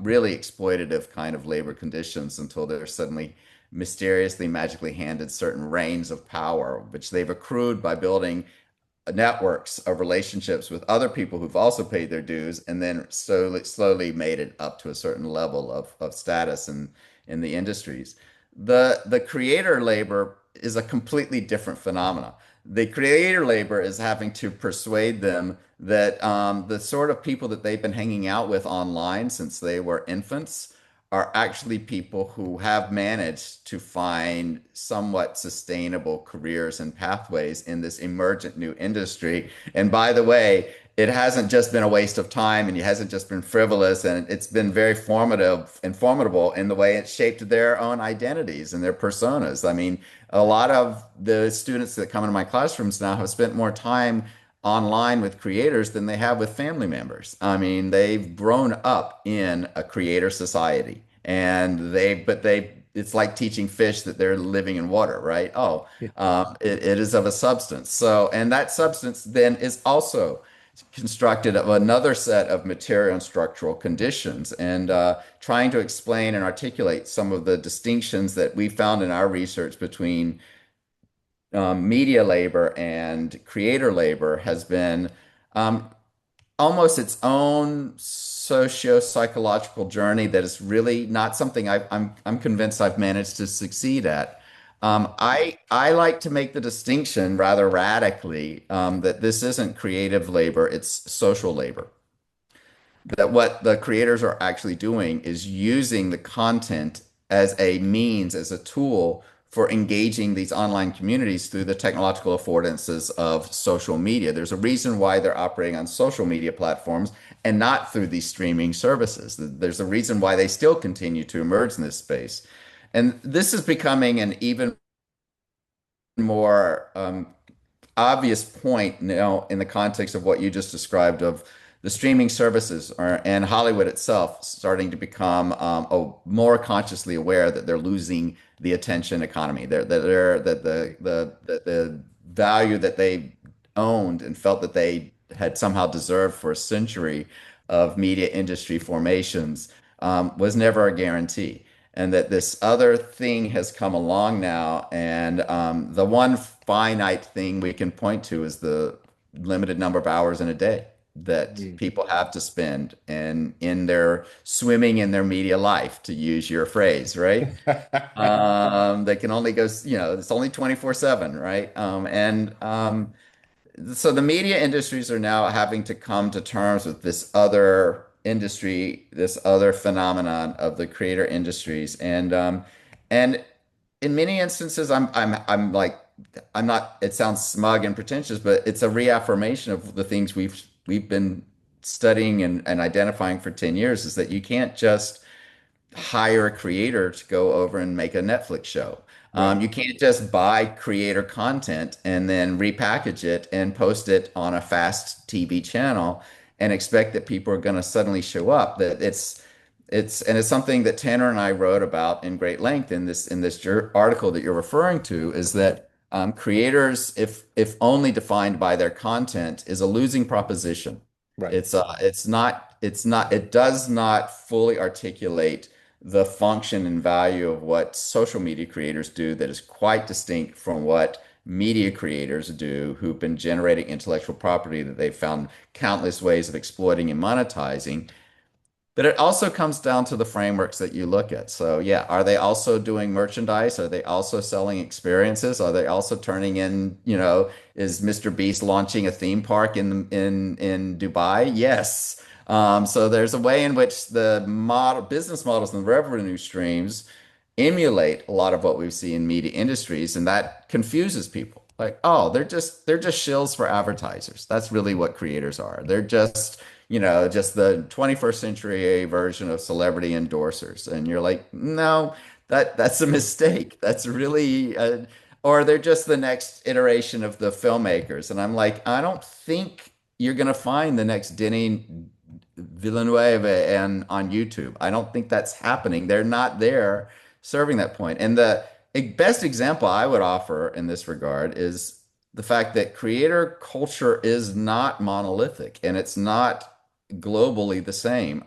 really exploitative kind of labor conditions until they're suddenly mysteriously, magically handed certain reins of power, which they've accrued by building networks of relationships with other people who've also paid their dues, and then slowly made it up to a certain level of status in the industries. The creator labor is a completely different phenomena. The creator labor is having to persuade them that the sort of people that they've been hanging out with online since they were infants are actually people who have managed to find somewhat sustainable careers and pathways in this emergent new industry. And by the way, it hasn't just been a waste of time and it hasn't just been frivolous, and it's been very formative and formidable in the way it shaped their own identities and their personas. I mean, a lot of the students that come into my classrooms now have spent more time online with creators than they have with family members. I mean, they've grown up in a creator society, and it's like teaching fish that they're living in water, right? Oh, Yeah. it is of a substance. So, and that substance then is also constructed of another set of material and structural conditions, and trying to explain and articulate some of the distinctions that we found in our research between media labor and creator labor has been um, almost its own socio-psychological journey that is really not something I'm convinced I've managed to succeed at. I like to make the distinction rather radically that this isn't creative labor, it's social labor. That what the creators are actually doing is using the content as a means, as a tool for engaging these online communities through the technological affordances of social media. There's a reason why they're operating on social media platforms and not through these streaming services. There's a reason why they still continue to emerge in this space. And this is becoming an even more obvious point now in the context of what you just described of the streaming services and Hollywood itself starting to become more consciously aware that they're losing the attention economy. That the value that they owned and felt that they had somehow deserved for a century of media industry formations was never a guarantee. And that this other thing has come along now, and the one finite thing we can point to is the limited number of hours in a day that people have to spend and in their swimming in their media life, to use your phrase, right? They can only go, it's only 24/7, right? So the media industries are now having to come to terms with this other industry, this other phenomenon of the creator industries, and in many instances, I'm like, I'm not. It sounds smug and pretentious, but it's a reaffirmation of the things we've been studying and identifying for 10 years. Is that you can't just hire a creator to go over and make a Netflix show. Right. You can't just buy creator content and then repackage it and post it on a fast TV channel and expect that people are going to suddenly show up. That it's something that Tanner and I wrote about in great length in this article that you're referring to. Is that creators, if only defined by their content, is a losing proposition. Right. It does not fully articulate the function and value of what social media creators do that is quite distinct from what media creators do who've been generating intellectual property that they've found countless ways of exploiting and monetizing. But it also comes down to the frameworks that you look at. So yeah, are they also doing merchandise? Are they also selling experiences? Are they also turning in, is Mr. Beast launching a theme park in Dubai? Yes. So there's a way in which the business models and revenue streams emulate a lot of what we see in media industries, and that confuses people. Like, oh, they're just shills for advertisers. That's really what creators are. They're just the 21st century version of celebrity endorsers. And you're like, no, that's a mistake. That's really, or they're just the next iteration of the filmmakers. And I'm like, I don't think you're going to find the next Denis Villeneuve and on YouTube. I don't think that's happening. They're not there serving that point. And the best example I would offer in this regard is the fact that creator culture is not monolithic and it's not globally the same.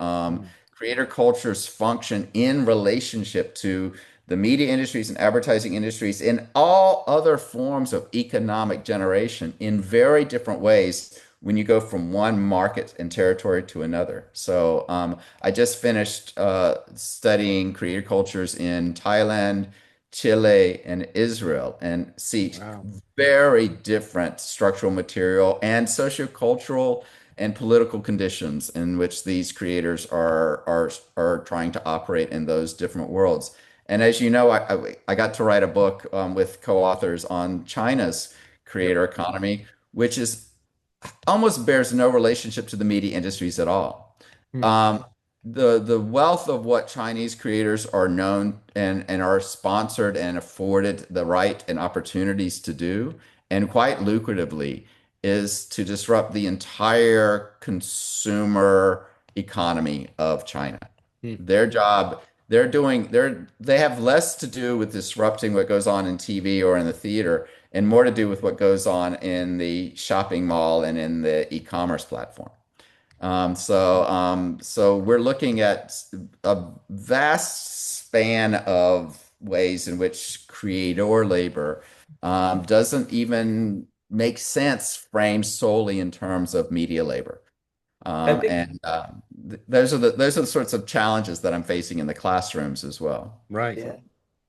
Creator cultures function in relationship to the media industries and advertising industries and all other forms of economic generation in very different ways when you go from one market and territory to another. So I just finished studying creator cultures in Thailand, Chile, and Israel, and see very different structural material and sociocultural and political conditions in which these creators are trying to operate in those different worlds. And as you know, I got to write a book with co-authors on China's creator economy, which is almost bears no relationship to the media industries at all. The wealth of what Chinese creators are known and are sponsored and afforded the right and opportunities to do, and quite lucratively, is to disrupt the entire consumer economy of China. Their job, they have less to do with disrupting what goes on in TV or in the theater and more to do with what goes on in the shopping mall and in the e-commerce platform. So we're looking at a vast span of ways in which creator labor doesn't even make sense framed solely in terms of media labor. Those are the sorts of challenges that I'm facing in the classrooms as well. Right. Yeah.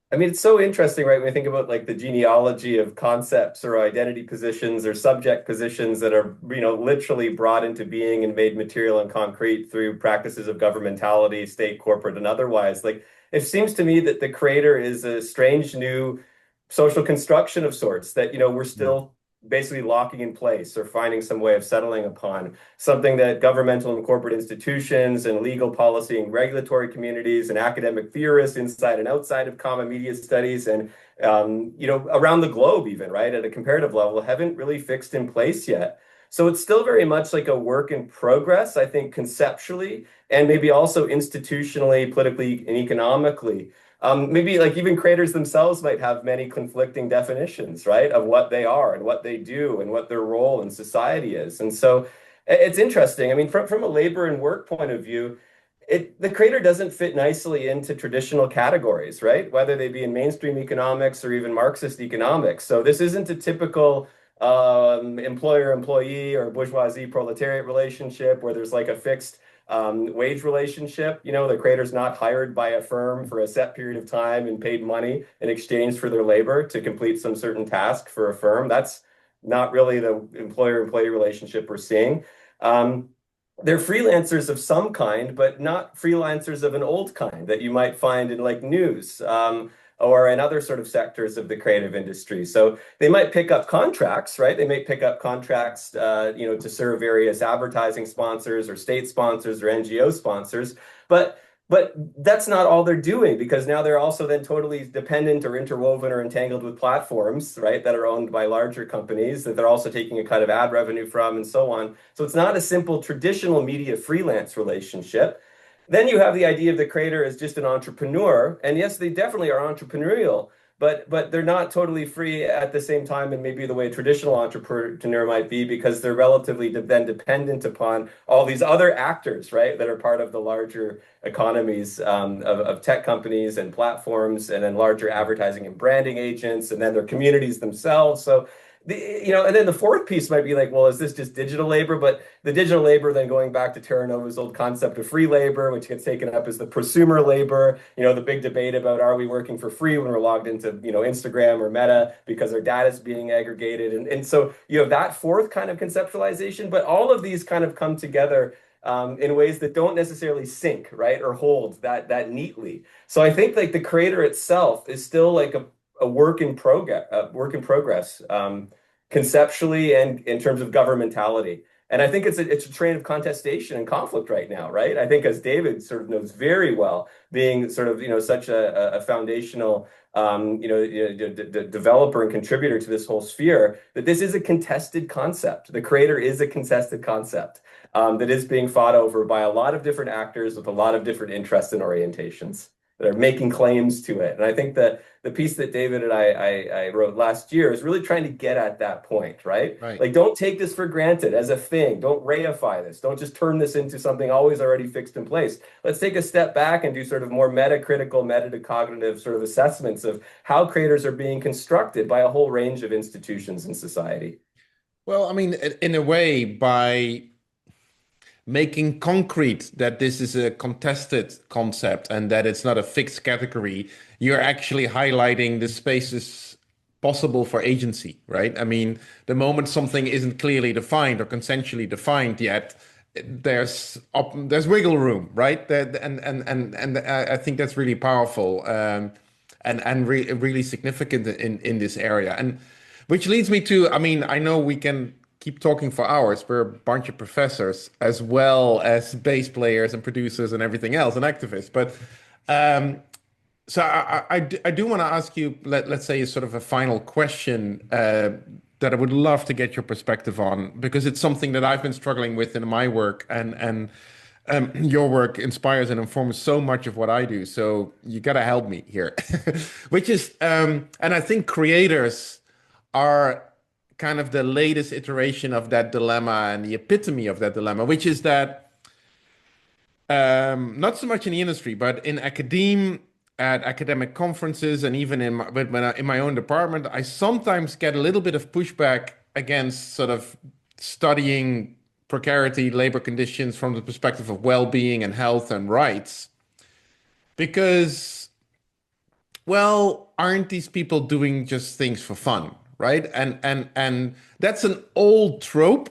I mean, it's so interesting, right? When we think about like the genealogy of concepts or identity positions or subject positions that are, literally brought into being and made material and concrete through practices of governmentality, state, corporate, and otherwise. Like, it seems to me that the creator is a strange new social construction of sorts that, we're still basically locking in place or finding some way of settling upon, something that governmental and corporate institutions and legal policy and regulatory communities and academic theorists inside and outside of common media studies and around the globe even, right, at a comparative level, haven't really fixed in place yet. So it's still very much like a work in progress, I think, conceptually and maybe also institutionally, politically, and economically. Maybe like even creators themselves might have many conflicting definitions, right, of what they are and what they do and what their role in society is. And so It's interesting. I mean, from a labor and work point of view, the creator doesn't fit nicely into traditional categories, right? Whether they be in mainstream economics or even Marxist economics. So this isn't a typical employer-employee or bourgeoisie-proletariat relationship where there's like a fixed wage relationship. You know, the creator's not hired by a firm for a set period of time and paid money in exchange for their labor to complete some certain task for a firm. That's not really the employer-employee relationship we're seeing. Um, they're freelancers of some kind, but not freelancers of an old kind that you might find in like news or in other sort of sectors of the creative industry. So they might pick up contracts, right? They may pick up contracts, to serve various advertising sponsors or state sponsors or NGO sponsors, but but that's not all they're doing because now they're also then totally dependent or interwoven or entangled with platforms, right, that are owned by larger companies that they're also taking a cut of ad revenue from and so on. So it's not a simple traditional media freelance relationship. Then you have the idea of the creator as just an entrepreneur. And yes, they definitely are entrepreneurial, but they're not totally free at the same time and maybe the way a traditional entrepreneur might be because they're relatively then dependent upon all these other actors, right, that are part of the larger economies of tech companies and platforms and then larger advertising and branding agents and then their communities themselves. So and then the fourth piece might be like, well, is this just digital labor? But the digital labor, then going back to Terranova's old concept of free labor, which gets taken up as the prosumer labor, the big debate about are we working for free when we're logged into, Instagram or Meta because our data is being aggregated. And so you have that fourth kind of conceptualization, but all of these kind of come together in ways that don't necessarily sync, right, or hold that neatly. So I think like the creator itself is still like a work in progress, conceptually and in terms of governmentality. And I think it's a train of contestation and conflict right now, right? I think as David sort of knows very well, being sort of such a foundational developer and contributor to this whole sphere, that this is a contested concept. The creator is a contested concept that is being fought over by a lot of different actors with a lot of different interests and orientations that are making claims to it. And I think that the piece that David and I wrote last year is really trying to get at that point, right? Right. Like, don't take this for granted as a thing. Don't reify this. Don't just turn this into something always already fixed in place. Let's take a step back and do sort of more metacritical, metacognitive sort of assessments of how creators are being constructed by a whole range of institutions in society. Well, I mean, in a way, by making concrete that this is a contested concept and that it's not a fixed category, you're actually highlighting the spaces possible for agency, right? I mean, the moment something isn't clearly defined or consensually defined yet, there's wiggle room, right? And I think that's really powerful and really significant in this area. And which leads me to, I mean, I know we can keep talking for hours. We're a bunch of professors as well as bass players and producers and everything else and activists. But so I do want to ask you, let's say, sort of a final question that I would love to get your perspective on, because it's something that I've been struggling with in my work, and your work inspires and informs so much of what I do. So you got to help me here, which is, and I think creators are kind of the latest iteration of that dilemma and the epitome of that dilemma, which is that not so much in the industry, but in academia, at academic conferences, and even in my own department, I sometimes get a little bit of pushback against sort of studying precarity, labor conditions from the perspective of well-being and health and rights, because, well, aren't these people doing just things for fun? Right. And that's an old trope.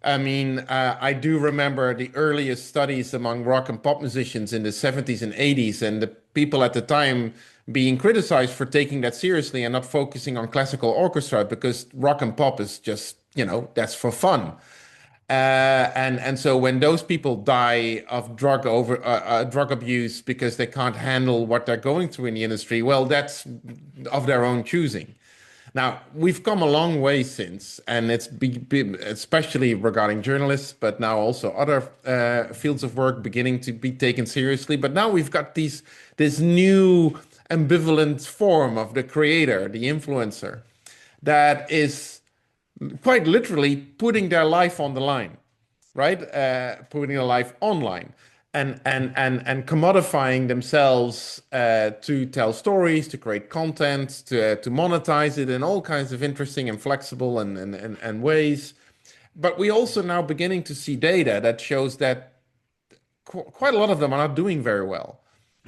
I mean, I do remember the earliest studies among rock and pop musicians in the 70s and 80s, and the people at the time being criticized for taking that seriously and not focusing on classical orchestra because rock and pop is just, that's for fun. And so when those people die of drug abuse because they can't handle what they're going through in the industry, well, that's of their own choosing. Now, we've come a long way since, and it's especially regarding journalists, but now also other fields of work beginning to be taken seriously. But now we've got this new ambivalent form of the creator, the influencer, that is quite literally putting their life on the line. right? Putting their life online and commodifying themselves to tell stories, to create content, to monetize it in all kinds of interesting and flexible and ways. But we also now beginning to see data that shows that quite a lot of them are not doing very well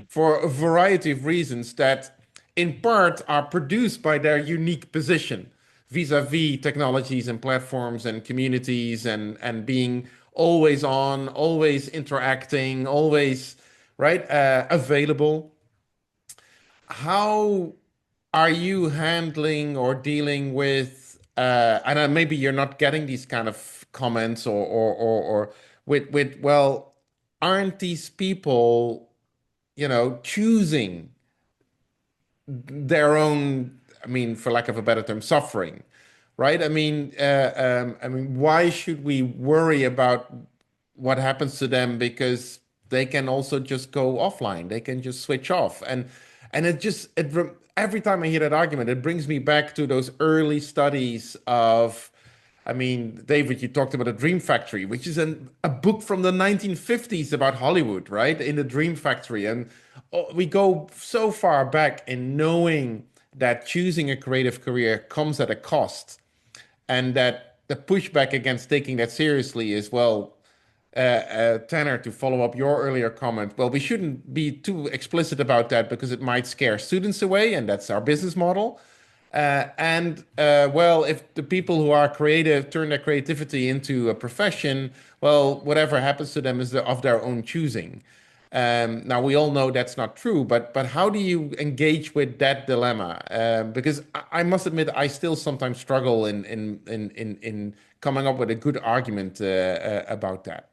for a variety of reasons that in part are produced by their unique position vis-a-vis technologies and platforms and communities and being always on, always interacting, always right available. How are you handling or dealing with and maybe you're not getting these kind of comments or with well, aren't these people, choosing their own, I mean, for lack of a better term, suffering, right? I mean, why should we worry about what happens to them? Because they can also just go offline. They can just switch off, and every time I hear that argument, it brings me back to those early studies of. I mean, David, you talked about a Dream Factory, which is a book from the 1950s about Hollywood, right? In the Dream Factory. And we go so far back in knowing that choosing a creative career comes at a cost, and that the pushback against taking that seriously is, well, Tanner, to follow up your earlier comment, well, we shouldn't be too explicit about that because it might scare students away, and that's our business model. Well, if the people who are creative turn their creativity into a profession, well, whatever happens to them is of their own choosing. Now we all know that's not true, but how do you engage with that dilemma? Because I must admit, I still sometimes struggle in coming up with a good argument about that.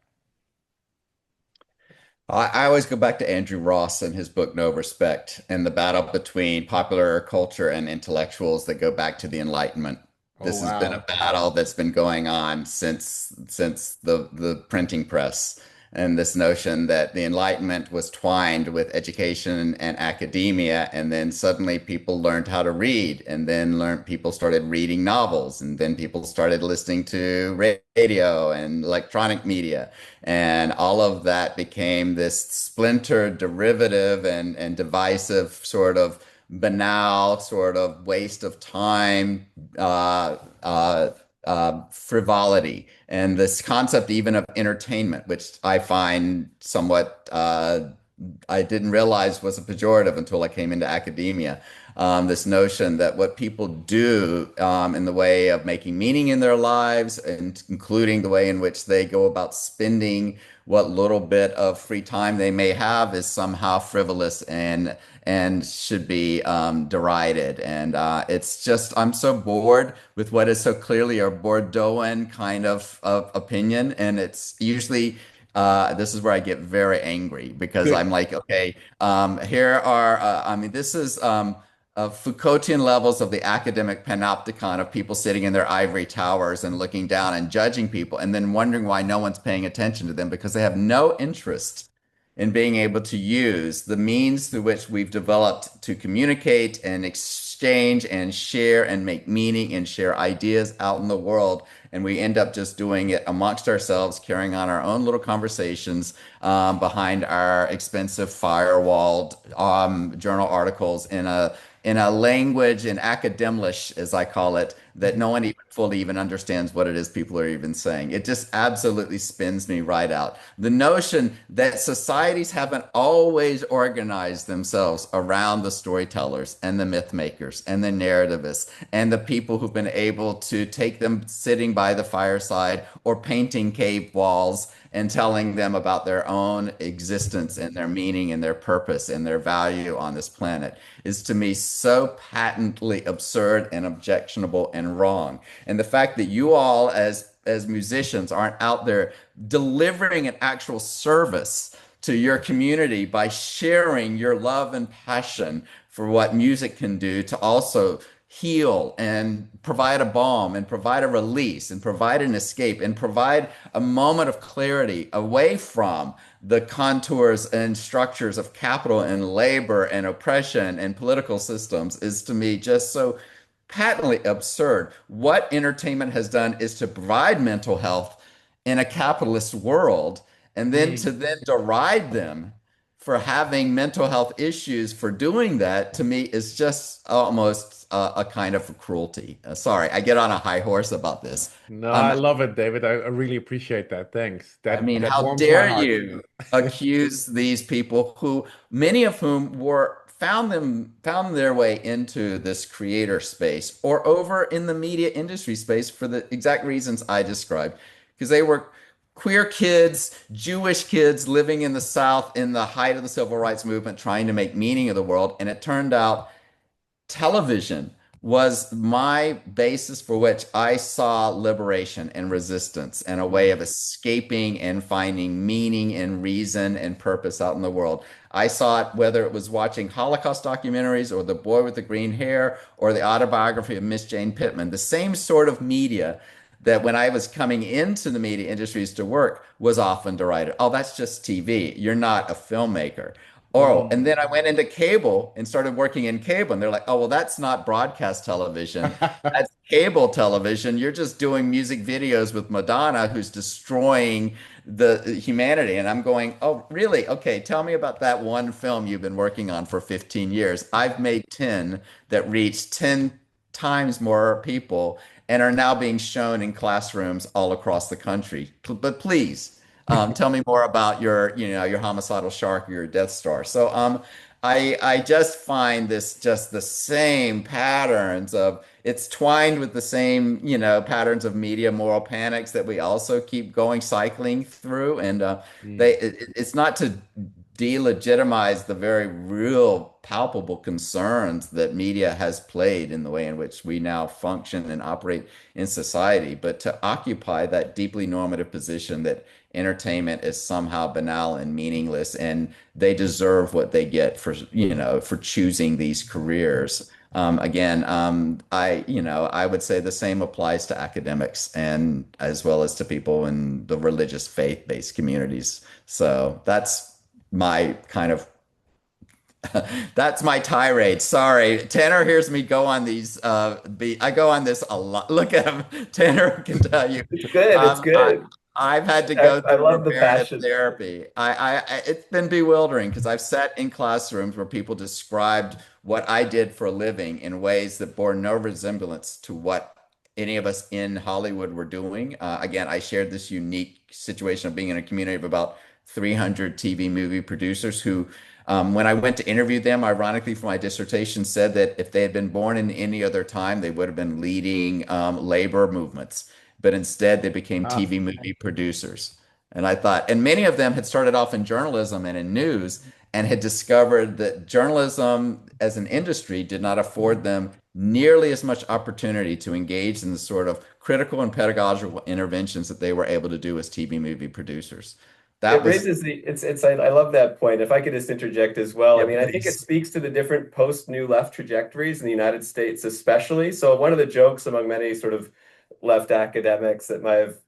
I always go back to Andrew Ross and his book No Respect and the battle between popular culture and intellectuals that go back to the Enlightenment. Oh This has been a wow. battle that's been going on since the printing press, and this notion that the Enlightenment was twined with education and academia, and then suddenly people learned how to read, and then learned people started reading novels, and then people started listening to radio and electronic media, and all of that became this splintered, derivative, and divisive sort of banal sort of waste of time, frivolity, and this concept even of entertainment, which I find somewhat I didn't realize was a pejorative until I came into academia. This notion that what people do in the way of making meaning in their lives, and including the way in which they go about spending what little bit of free time they may have, is somehow frivolous and should be derided. And it's just, I'm so bored with what is so clearly a Bordeauxan kind of opinion. And it's usually, this is where I get very angry because I'm Good. like, okay, here are, I mean, this is Foucaultian levels of the academic panopticon of people sitting in their ivory towers and looking down and judging people and then wondering why no one's paying attention to them because they have no interest in being able to use the means through which we've developed to communicate and exchange and share and make meaning and share ideas out in the world. And we end up just doing it amongst ourselves, carrying on our own little conversations behind our expensive firewalled journal articles in a language in academlish, as I call it, that no one even fully even understands what it is people are even saying. It just absolutely spins me right out. The notion that societies haven't always organized themselves around the storytellers and the myth makers and the narrativists and the people who've been able to take them sitting by the fireside or painting cave walls and telling them about their own existence and their meaning and their purpose and their value on this planet is to me so patently absurd and objectionable and wrong. And the fact that you all as musicians aren't out there delivering an actual service to your community by sharing your love and passion for what music can do to also heal and provide a balm and provide a release and provide an escape and provide a moment of clarity away from the contours and structures of capital and labor and oppression and political systems is to me just so patently absurd. What entertainment has done is to provide mental health in a capitalist world, and then to then deride them for having mental health issues for doing that, to me is just almost a kind of cruelty. Sorry, I get on a high horse about this. No, I Um, love it, David. I really appreciate that. Thanks. I That mean, that how warms my dare heart. you accuse these people who, many of whom were found their way into this creator space or over in the media industry space for the exact reasons I described, because they were queer kids, Jewish kids living in the South in the height of the civil rights movement, trying to make meaning of the world. And it turned out television was my basis for which I saw liberation and resistance and a way of escaping and finding meaning and reason and purpose out in the world. I saw it whether it was watching Holocaust documentaries or The Boy with the Green Hair or the autobiography of Miss Jane Pittman, the same sort of media that when I was coming into the media industries to work was often derided. Oh, that's just TV. You're not a filmmaker. Oh, and then I went into cable and started working in cable, and they're like, oh, well, that's not broadcast television. That's cable television. You're just doing music videos with Madonna, who's destroying the humanity. And I'm going, oh, really? Okay, tell me about that one film you've been working on for 15 years. I've made 10 that reached 10 times more people and are now being shown in classrooms all across the country. But please. Tell me more about your homicidal shark or your Death Star. So, I just find this just the same patterns of it's twined with the same, patterns of media moral panics that we also keep going cycling through. And it's not to delegitimize the very real, palpable concerns that media has played in the way in which we now function and operate in society, but to occupy that deeply normative position that entertainment is somehow banal and meaningless, and they deserve what they get for choosing these careers. I would say the same applies to academics and as well as to people in the religious faith-based communities. So my kind of that's my tirade. Sorry. Tanner hears me go on these I go on this a lot. Look at him. Tanner can tell you. It's good. It's Um, I, good. I've had to I, go I through love the reparative passion. therapy. It's been bewildering because I've sat in classrooms where people described what I did for a living in ways that bore no resemblance to what any of us in Hollywood were doing. Again, I shared this unique situation of being in a community of about 300 TV movie producers who, when I went to interview them, ironically for my dissertation, said that if they had been born in any other time, they would have been leading labor movements. But instead, they became Ah, TV movie producers. And I thought, and many of them had started off in journalism and in news and had discovered that journalism as an industry did not afford them nearly as much opportunity to engage in the sort of critical and pedagogical interventions that they were able to do as TV movie producers. That It was, raises I love that point. If I could just interject as well. I yeah, mean, I think it please. speaks to the different post-New Left trajectories in the United States, especially. So one of the jokes among many sort of left academics that might have,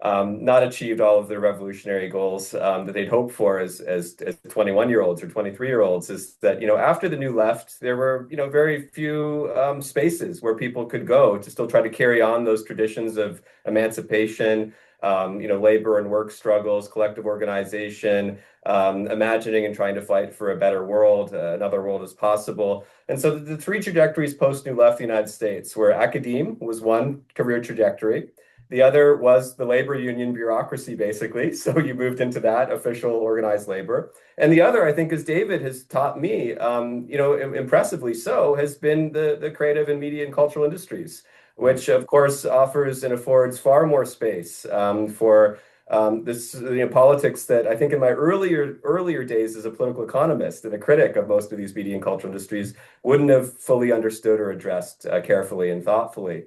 not achieved all of their revolutionary goals that they'd hoped for as 21-year-olds or 23-year-olds is that, after the New Left, there were, very few spaces where people could go to still try to carry on those traditions of emancipation, labor and work struggles, collective organization, imagining and trying to fight for a better world, another world is possible. And so the three trajectories post New Left the United States, where academe was one career trajectory. The other was the labor union bureaucracy, basically. So you moved into that official organized labor. And the other, I think, as David has taught me, impressively so, has been the creative and media and cultural industries, which of course offers and affords far more space for this politics that I think in my earlier days as a political economist and a critic of most of these media and cultural industries wouldn't have fully understood or addressed carefully and thoughtfully.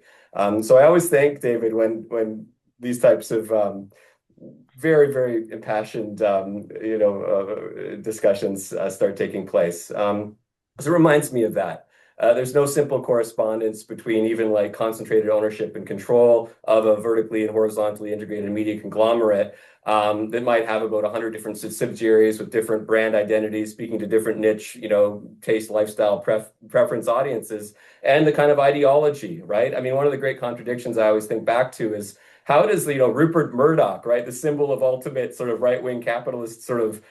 So I always think, David, when these types of very, very impassioned discussions start taking place. So it reminds me of that. There's no simple correspondence between even like concentrated ownership and control of a vertically and horizontally integrated media conglomerate that might have about 100 different subsidiaries with different brand identities, speaking to different niche, taste, lifestyle, preference audiences, and the kind of ideology, right? I mean, one of the great contradictions I always think back to is how does, Rupert Murdoch, right, the symbol of ultimate sort of right-wing capitalist sort of,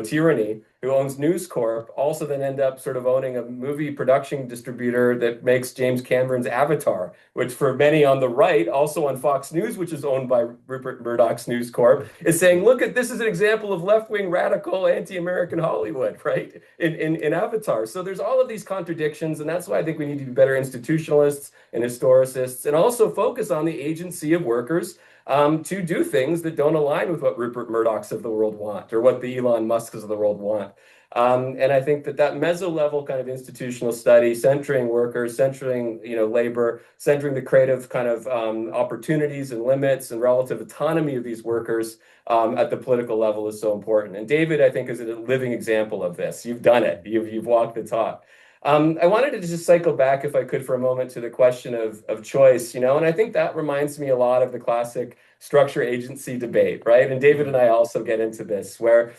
tyranny, who owns News Corp, also then end up sort of owning a movie production distributor that makes James Cameron's Avatar, which for many on the right, also on Fox News, which is owned by Rupert Murdoch's News Corp, is saying, look at this is an example of left-wing radical anti-American Hollywood, right, in Avatar. So there's all of these contradictions, and that's why I think we need to be better institutionalists and historicists, and also focus on the agency of workers to do things that don't align with what Rupert Murdochs of the world want or what the Elon Musks of the world want. And I think that meso-level kind of institutional study, centering workers, centering labor, centering the creative kind of opportunities and limits and relative autonomy of these workers at the political level is so important. And David, I think, is a living example of this. You've done it. You've walked the talk. I wanted to just cycle back, if I could, for a moment to the question of choice, and I think that reminds me a lot of the classic structure agency debate, right? And David and I also get into this, where,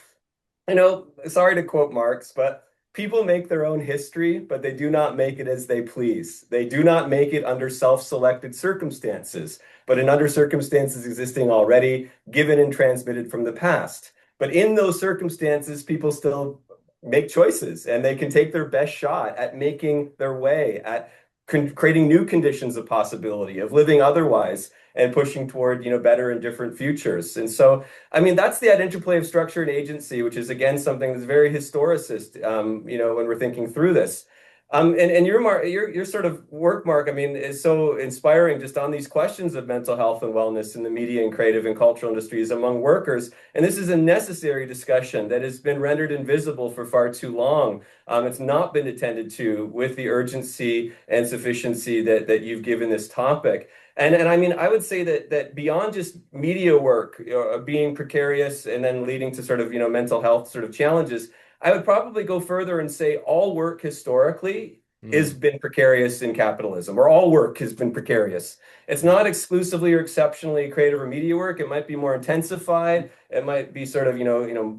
sorry to quote Marx, but people make their own history, but they do not make it as they please. They do not make it under self-selected circumstances, but under circumstances existing already, given and transmitted from the past. But in those circumstances, people still make choices, and they can take their best shot at making their way, at creating new conditions of possibility, of living otherwise, and pushing toward better and different futures. And so, I mean, that's the interplay of structure and agency, which is again something that's very historicist, when we're thinking through this. And your sort of work, Mark, I mean, is so inspiring just on these questions of mental health and wellness in the media and creative and cultural industries among workers. And this is a necessary discussion that has been rendered invisible for far too long. It's not been attended to with the urgency and sufficiency that you've given this topic. And I mean, I would say that beyond just media work being precarious and then leading to sort of, mental health sort of challenges, I would probably go further and say all work historically has been precarious in capitalism, or all work has been precarious. It's not exclusively or exceptionally creative or media work. It might be more intensified. It might be sort of,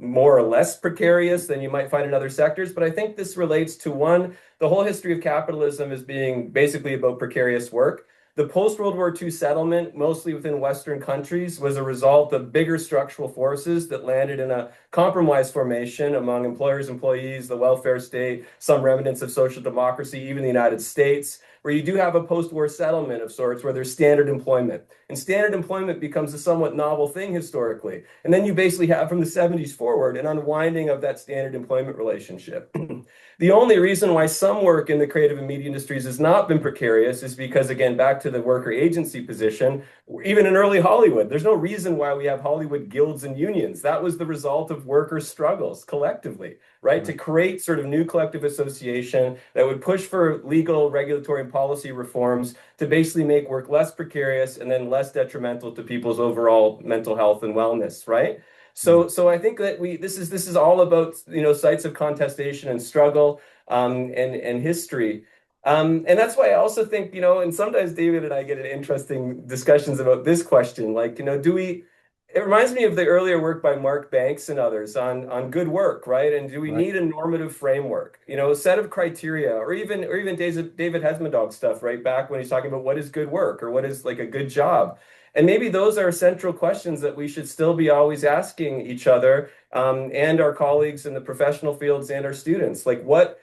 more or less precarious than you might find in other sectors. But I think this relates to the whole history of capitalism as being basically about precarious work. The post-World War II settlement, mostly within Western countries, was a result of bigger structural forces that landed in a compromise formation among employers, employees, the welfare state, some remnants of social democracy, even the United States, where you do have a post-war settlement of sorts where there's standard employment. And standard employment becomes a somewhat novel thing historically. And then you basically have, from the 70s forward, an unwinding of that standard employment relationship. The only reason why some work in the creative and media industries has not been precarious is because, again, back to the worker agency position, even in early Hollywood, there's no reason why we have Hollywood guilds and unions. That was the result of workers' struggles collectively, right? To create sort of new collective association that would push for legal, regulatory, and policy reforms to basically make work less precarious and then less detrimental to people's overall mental health and wellness, right? So I think that this is all about sites of contestation and struggle and history. And that's why I also think, and sometimes David and I get in interesting discussions about this question, like, it reminds me of the earlier work by Mark Banks and others on good work, right? And do we need a normative framework, a set of criteria, or even David Hesmondog's stuff, right? Back when he's talking about what is good work or what is like a good job. And maybe those are central questions that we should still be always asking each other and our colleagues in the professional fields and our students. Like, what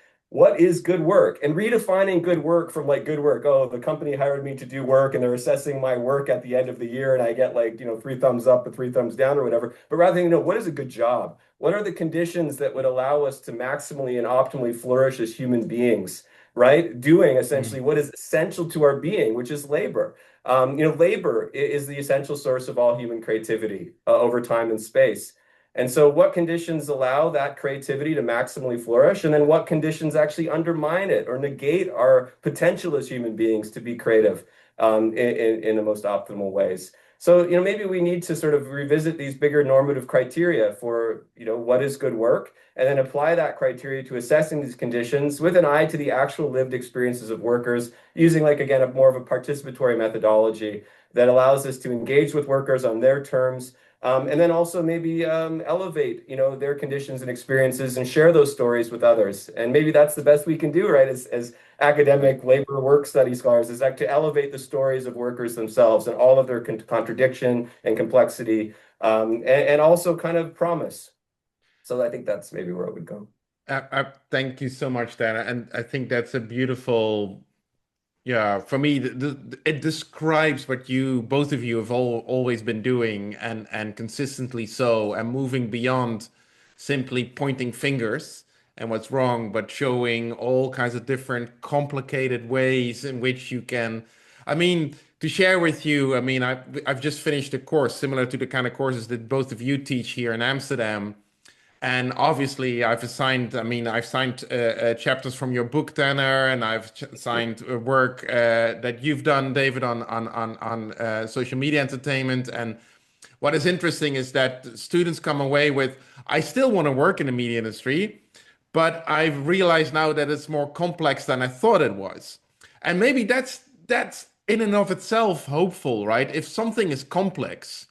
is good work? And redefining good work from like good work. Oh, the company hired me to do work and they're assessing my work at the end of the year and I get like, 3 thumbs up or 3 thumbs down or whatever. But rather than, what is a good job? What are the conditions that would allow us to maximally and optimally flourish as human beings, right? Doing essentially what is essential to our being, which is labor. Labor is the essential source of all human creativity over time and space. And so what conditions allow that creativity to maximally flourish? And then what conditions actually undermine it or negate our potential as human beings to be creative in the most optimal ways? So, maybe we need to sort of revisit these bigger normative criteria for, what is good work, and then apply that criteria to assessing these conditions with an eye to the actual lived experiences of workers, using, like, again, more of a participatory methodology that allows us to engage with workers on their terms, And then also maybe elevate, their conditions and experiences and share those stories with others. And maybe that's the best we can do, right? As academic labor work study scholars, is that to elevate the stories of workers themselves and all of their contradiction and complexity, and also kind of promise. So I think that's maybe where it would go. Thank you so much, Tanner. And I think that's a beautiful, yeah, for me, it describes what you, both of you have always been doing and consistently so, and moving beyond simply pointing fingers and what's wrong, but showing all kinds of different complicated ways in which you can, I mean, to share with you, I mean, I've just finished a course similar to the kind of courses that both of you teach here in Amsterdam. And obviously, I mean, I've signed chapters from your book, Tanner, and I've signed work that you've done, David, on social media entertainment. And what is interesting is that students come away with, I still want to work in the media industry, but I've realized now that it's more complex than I thought it was. And maybe that's in and of itself hopeful, right? If something is complex,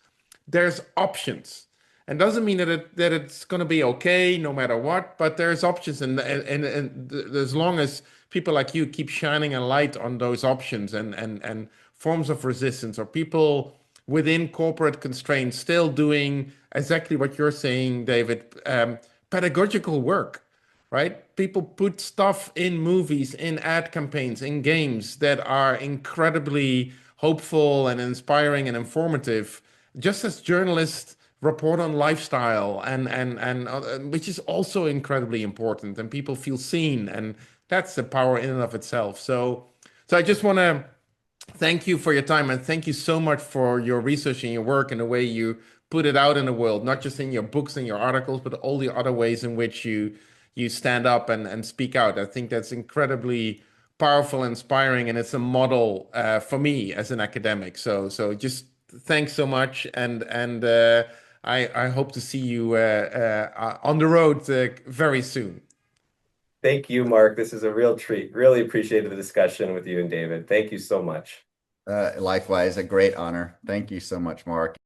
there's options. And doesn't mean that it's going to be okay no matter what, but there's options, and as long as people like you keep shining a light on those options and forms of resistance, or people within corporate constraints still doing exactly what you're saying, David, pedagogical work, right? People put stuff in movies, in ad campaigns, in games that are incredibly hopeful and inspiring and informative, just as journalists report on lifestyle and which is also incredibly important, and people feel seen, and that's the power in and of itself. So I just want to thank you for your time, and thank you so much for your research and your work and the way you put it out in the world, not just in your books and your articles, but all the other ways in which you stand up and speak out. I think that's incredibly powerful, inspiring, and it's a model for me as an academic. So just thanks so much, and I hope to see you on the road very soon. Thank you, Mark. This is a real treat. Really appreciated the discussion with you and David. Thank you so much. Likewise, a great honor. Thank you so much, Mark.